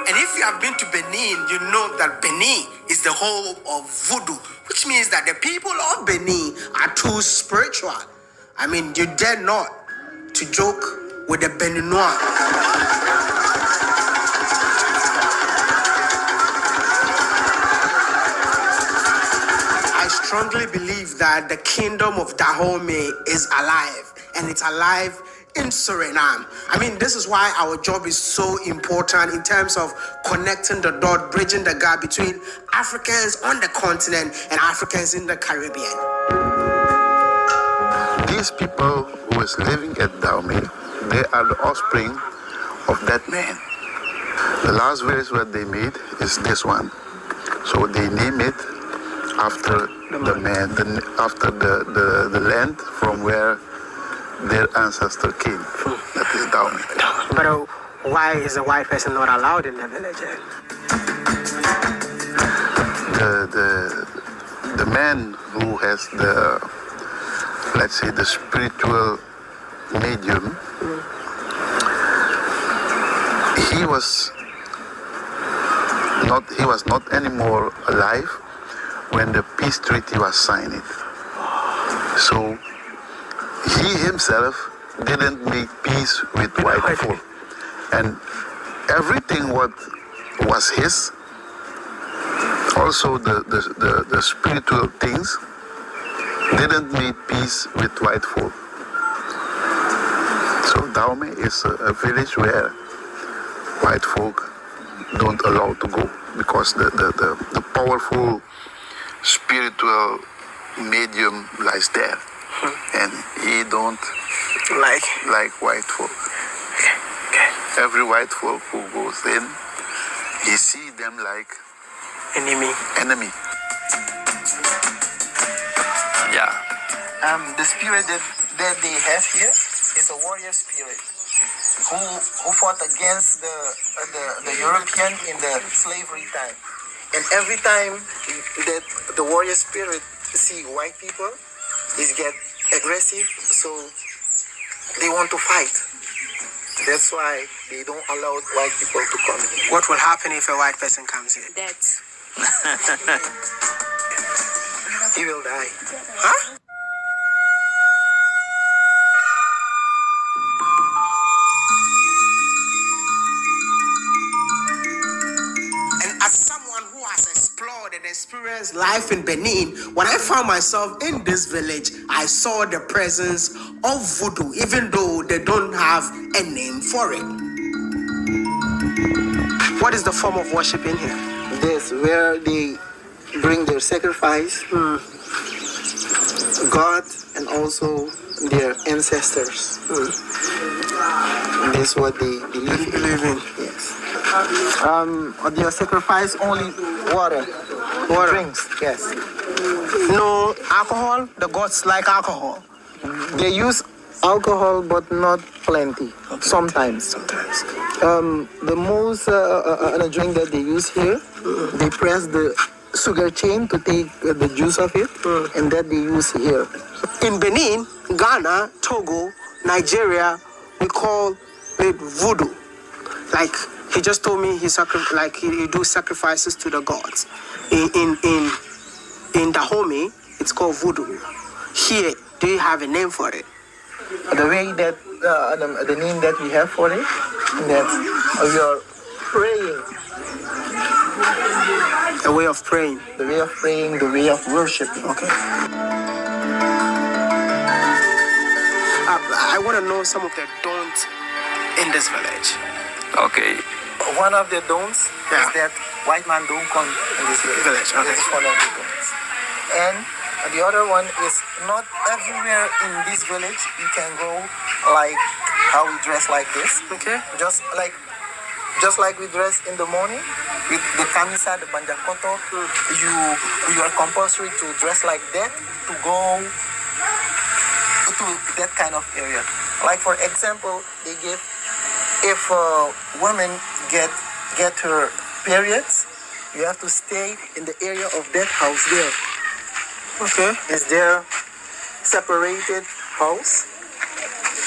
D: And if you have been to Benin, you know that Benin is the home of voodoo, which means that the people of Benin are too spiritual. I mean, you dare not to joke with the Beninois. I strongly believe that the kingdom of Dahomey is alive, and it's alive in Suriname. I mean, this is why our job is so important in terms of connecting the dot, bridging the gap between Africans on the continent and Africans in the Caribbean.
F: These people who is living at Dahomey, they are the offspring of that man. The last village that they made is this one. So they name it after the man, after the land from where their ancestor came. That is Dahomey.
D: But why is a white person not allowed in the village?
F: The man who has the, let's say, the spiritual medium, he was not anymore alive when the peace treaty was signed. So he himself didn't make peace with white folk, and everything what was his, also the spiritual things, didn't make peace with white folk. So Dahomey is a village where white folk don't allow to go, because the powerful spiritual medium lies there, and he don't like white folk. Every white folk who goes in, he see them like
D: Enemy.
I: Yeah.
E: The spirit that they have here is a warrior spirit who fought against the European in the slavery time. And every time that the warrior spirit see white people, is get aggressive, so they want to fight. That's why they don't allow white people to come in.
D: What will happen if a white person comes in?
H: Death.
E: He will die.
D: Huh? And as someone who has explored and experienced life in Benin, when I found myself in this village, I saw the presence of voodoo, even though they don't have a name for it. What is the form of worship in here?
E: This where they bring their sacrifice, God, and also their ancestors. That's what they believe in. Yes. Their sacrifice only water. Drinks. Yes.
D: No alcohol. The gods like alcohol.
E: They use alcohol, but not plenty. Sometimes. The most drink that they use here, they press the sugar cane to take the juice of it, and that they use here.
D: In Benin, Ghana, Togo, Nigeria, we call it voodoo. Like he just told me, he do sacrifices to the gods. In Dahomey, it's called voodoo. Here, do you have a name for it?
E: The way that the name that we have for it, that we are praying.
D: A way of praying.
E: The way of praying, the way of worshiping.
D: Okay. I want to know some of the don'ts in this village.
I: Okay.
E: One of the don'ts is that white man don't come in this village.
D: Okay.
E: This is one of the don'ts. And The other one is not everywhere in this village you can go like how we dress like this. Okay. Just like we dress in the morning with the kamisa, the banjakoto, you are compulsory to dress like that to go to that kind of area. Like for example, they give if a woman get her periods, you have to stay in the area of that house there. Okay. Is there separated house?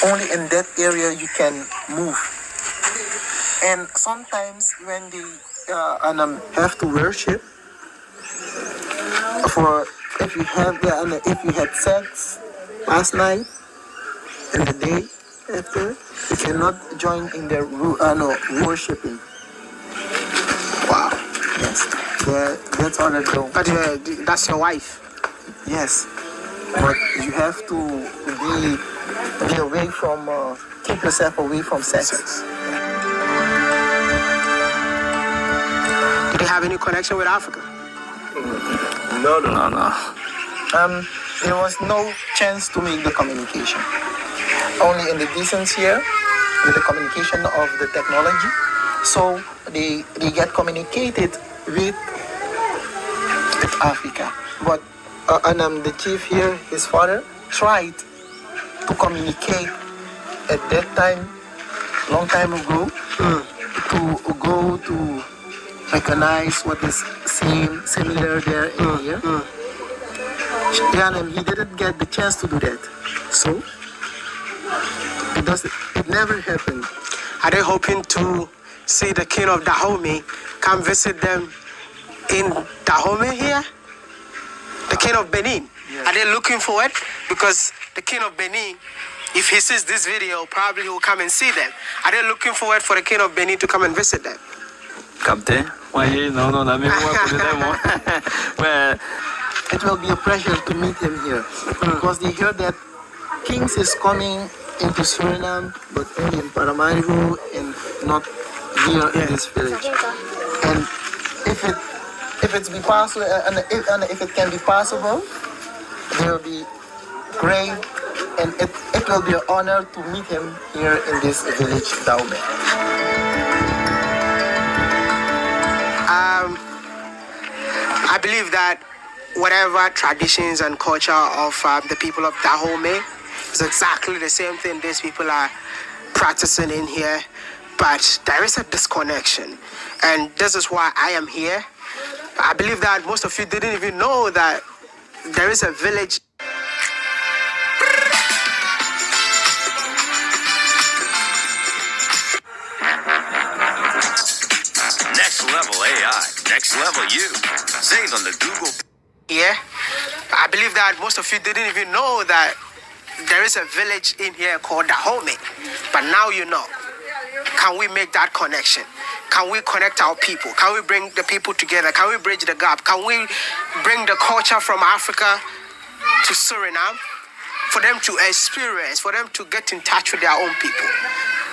E: Only in that area you can move. And sometimes when they have to worship, for if you had sex last night and the day after, you cannot join in their worshiping. Wow. Yes. That's all I do.
D: But that's your wife.
E: Yes. But you have to be away from keep yourself away from sex.
D: Do they have any connection with Africa?
I: No.
E: There was no chance to make the communication. Only in the distance here, with the communication of the technology. So they get communicated with Africa. But the chief here, his father, tried to communicate at that time, long time ago, to go to recognize what is similar there in here. Yeah, and he didn't get the chance to do that. So it never happened.
D: Are they hoping to see the king of Dahomey come visit them in Dahomey here? The king of Benin.
E: Yes.
D: Are they looking forward? Because the king of Benin, if he sees this video, probably will come and see them. Are they looking forward for the king of Benin to come and visit them?
I: Captain? Well,
E: It will be a pleasure to meet him here because they hear that Kings is coming into Suriname, but only in Paramaribo and not here in this village. And if it can be possible, it will be great, and it will be an honor to meet him here in this village, Daume.
D: I believe that whatever traditions and culture of the people of Dahomey is exactly the same thing these people are practicing in here, but there is a disconnection, and this is why I am here. I believe that most of you didn't even know that there is a village.
K: Next level AI, next level you. Save on the Google.
D: Yeah, I believe that most of you didn't even know that there is a village in here called Dahomey, but now you know. Can we make that connection? Can we connect our people? Can we bring the people together? Can we bridge the gap? Can we bring the culture from Africa to Suriname for them to experience, for them to get in touch with their own people?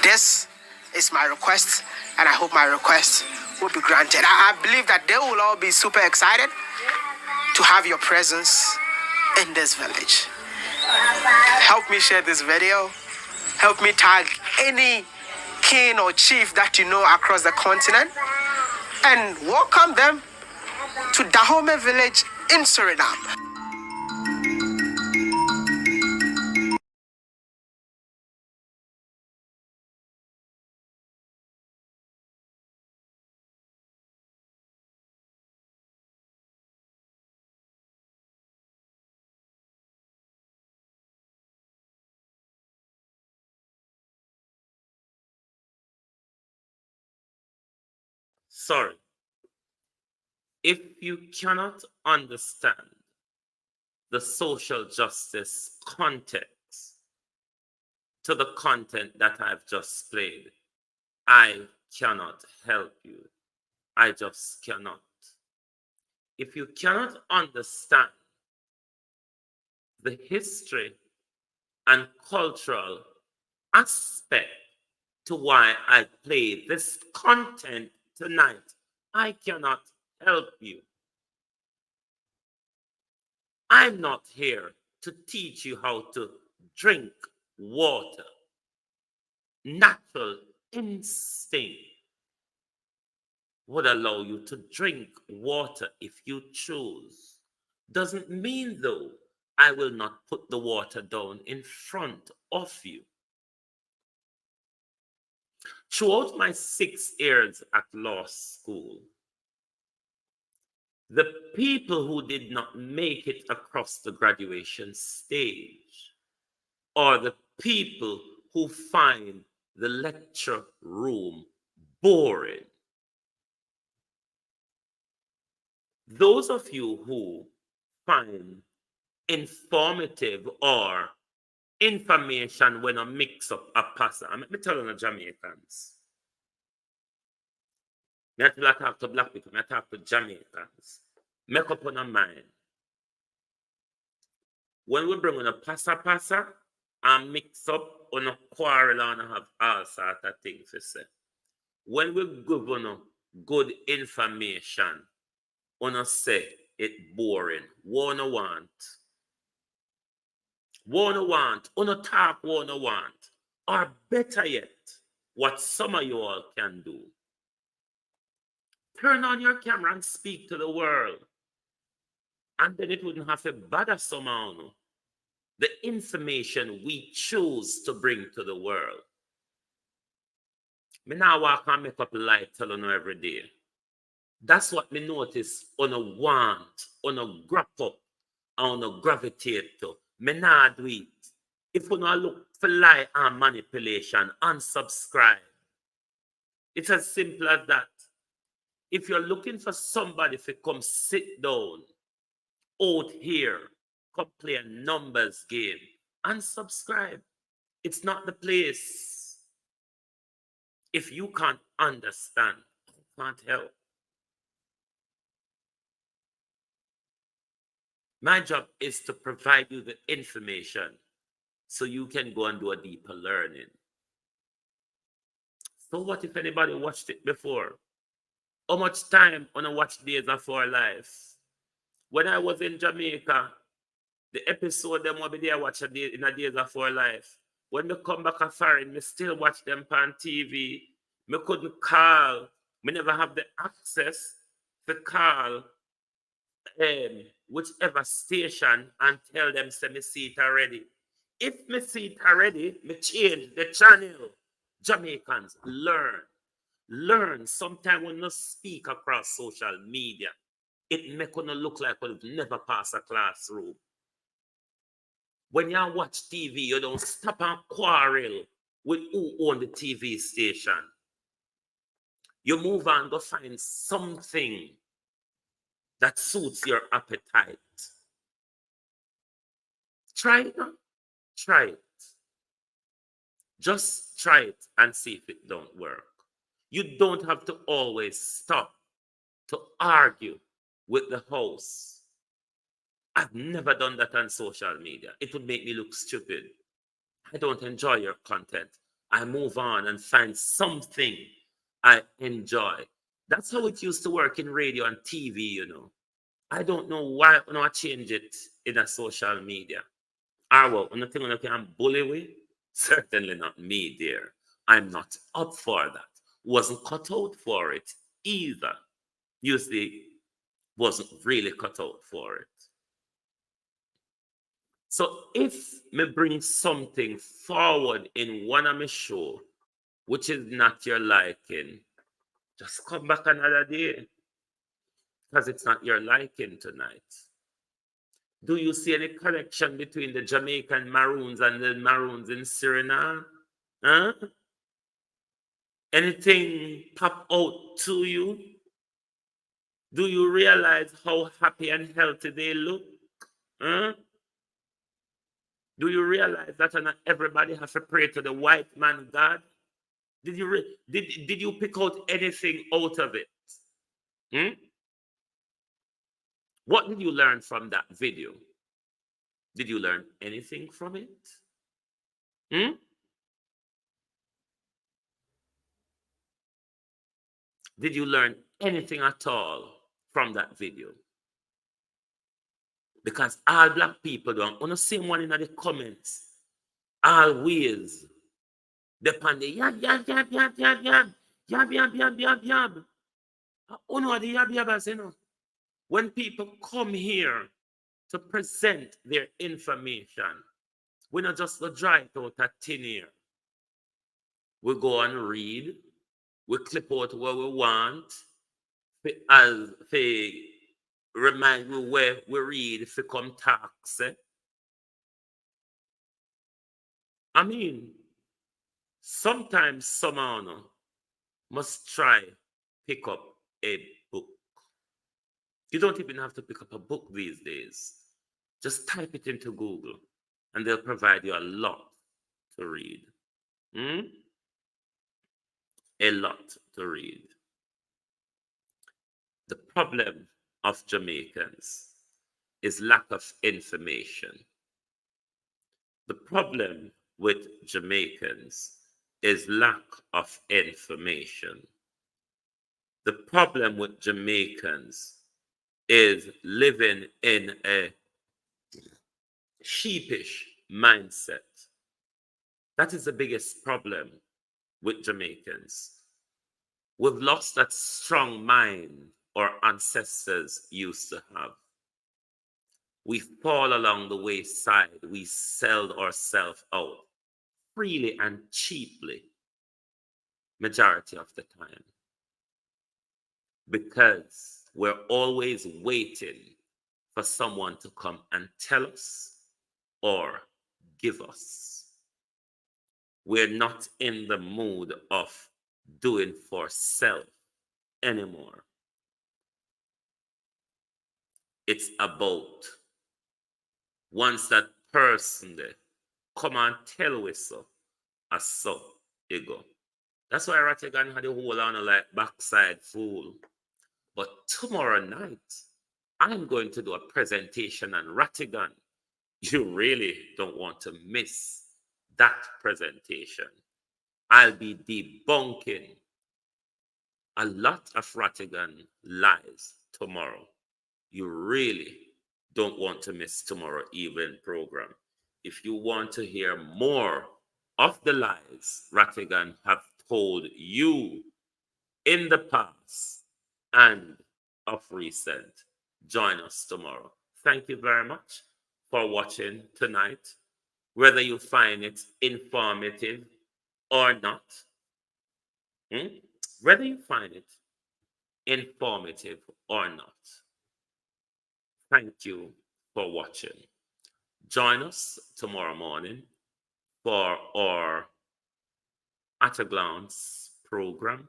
D: This is my request, and I hope my request will be granted. I believe that they will all be super excited to have your presence in this village. Help me share this video. Help me tag any king or chief that you know across the continent and welcome them to Dahomey village in Suriname.
B: Sorry. If you cannot understand the social justice context to the content that I've just played, I cannot help you. I just cannot. If you cannot understand the history and cultural aspect to why I play this content tonight, I cannot help you. I'm not here to teach you how to drink water. Natural instinct would allow you to drink water if you choose. Doesn't mean, though, I will not put the water down in front of you. Throughout my 6 years at law school, the people who did not make it across the graduation stage are the people who find the lecture room boring. Those of you who find informative or information when I mix up a pasta, let me tell you the Jamaicans. I talk to black people, I talk to Jamaicans. Make up on a mind. When we bring on a pasa and mix up on a quarrel and have all sorts of things to say. When we give on good information, on say it boring. Wanna want. Wanna talk, wanna want. Or better yet, what some of you all can do. Turn on your camera and speak to the world. And then it wouldn't have to bother somehow. The information we choose to bring to the world. Me now walk and make up light tell you every day. That's what me notice on a want, on a grab up, on a gravitate to. Me nah do it. If you not look for lie and manipulation, unsubscribe. It's as simple as that. If you're looking for somebody to come sit down out here, come play a numbers game, unsubscribe. It's not the place. If you can't understand, you can't help. My job is to provide you the information so you can go and do a deeper learning. So what if anybody watched it before? How much time on a watch Days of Our Life? When I was in Jamaica, the episode them will be there watch a day in a Days of Our Life. When they come back a foreign, me still watch them on TV. Me couldn't call. Me never have the access to call whichever station and tell them say me see it already. If me see it already, me change the channel. Jamaicans, learn. Learn. Sometimes when you speak across social media, it make you look like you've never passed a classroom. When you watch TV, you don't stop and quarrel with who own the TV station. You move on, go find something that suits your appetite. Try it. Try it. Just try it and see if it don't work. You don't have to always stop to argue with the host. I've never done that on social media. It would make me look stupid. I don't enjoy your content. I move on and find something I enjoy. That's how it used to work in radio and TV, you know. I don't know why I not change it in a social media. Well, nothing I can bully with? Certainly not me, dear. I'm not up for that. Wasn't cut out for it either. You see, wasn't really cut out for it. So if me bring something forward in one of my show, which is not your liking, just come back another day. Because it's not your liking tonight. Do you see any connection between the Jamaican Maroons and the Maroons in Suriname? Huh? Anything pop out to you? Do you realize how happy and healthy they look? Huh? Do you realize that not everybody has to pray to the white man God? Did you pick out anything out of it? Hmm? What did you learn from that video? Did you learn anything from it? Hmm? Did you learn anything at all from that video? Because all black people don't want to see one in the comments. Always. Depend the yab, yab, yab, yab, yab, yab. Yab, yab, yab, yab, yab. Oh no, the yab, yab, you know. When people come here to present their information, we not just go dry it out a tin air. We go and read. We clip out what we want. As they remind me where we read if we come tax. I mean, sometimes someone must try pick up a book. You don't even have to pick up a book these days. Just type it into Google and they'll provide you a lot to read. A lot to read. The problem of Jamaicans is lack of information. The problem with Jamaicans is lack of information. The problem with Jamaicans is living in a sheepish mindset. That is the biggest problem with Jamaicans. We've lost that strong mind our ancestors used to have. We fall along the wayside. We sell ourselves out freely and cheaply, majority of the time, because we're always waiting for someone to come and tell us or give us. We're not in the mood of doing for self anymore. It's about once that person there come and tell us so, as so you go. That's why Rattigan had a whole on like backside fool. But tomorrow night, I'm going to do a presentation on Rattigan. You really don't want to miss that presentation. I'll be debunking a lot of Rattigan lies tomorrow. You really don't want to miss tomorrow evening program. If you want to hear more of the lies Rattigan have told you in the past and of recent, join us tomorrow. Thank you very much for watching tonight. Whether you find it informative or not, whether you find it informative or not, thank you for watching. Join us tomorrow morning for our At a Glance program.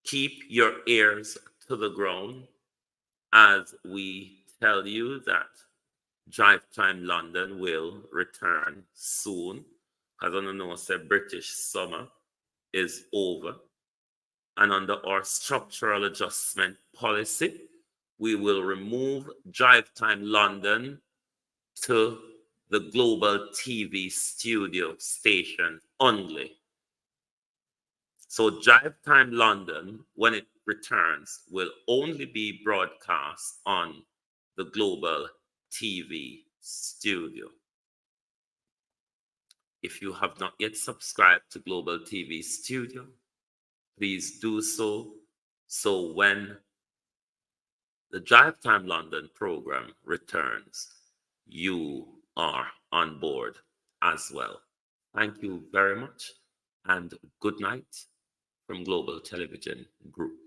B: Keep your ears to the ground as we tell you that Drive Time London will return soon. Because I don't know, say British summer is over. And under our structural adjustment policy, we will remove Drive Time London to the Global TV studio station only. So Drive Time London, when it returns, will only be broadcast on the Global TV studio. If you have not yet subscribed to Global TV Studio, please do so. So when the Drive Time London program returns, you are on board as well. Thank you very much and good night from Global Television Group.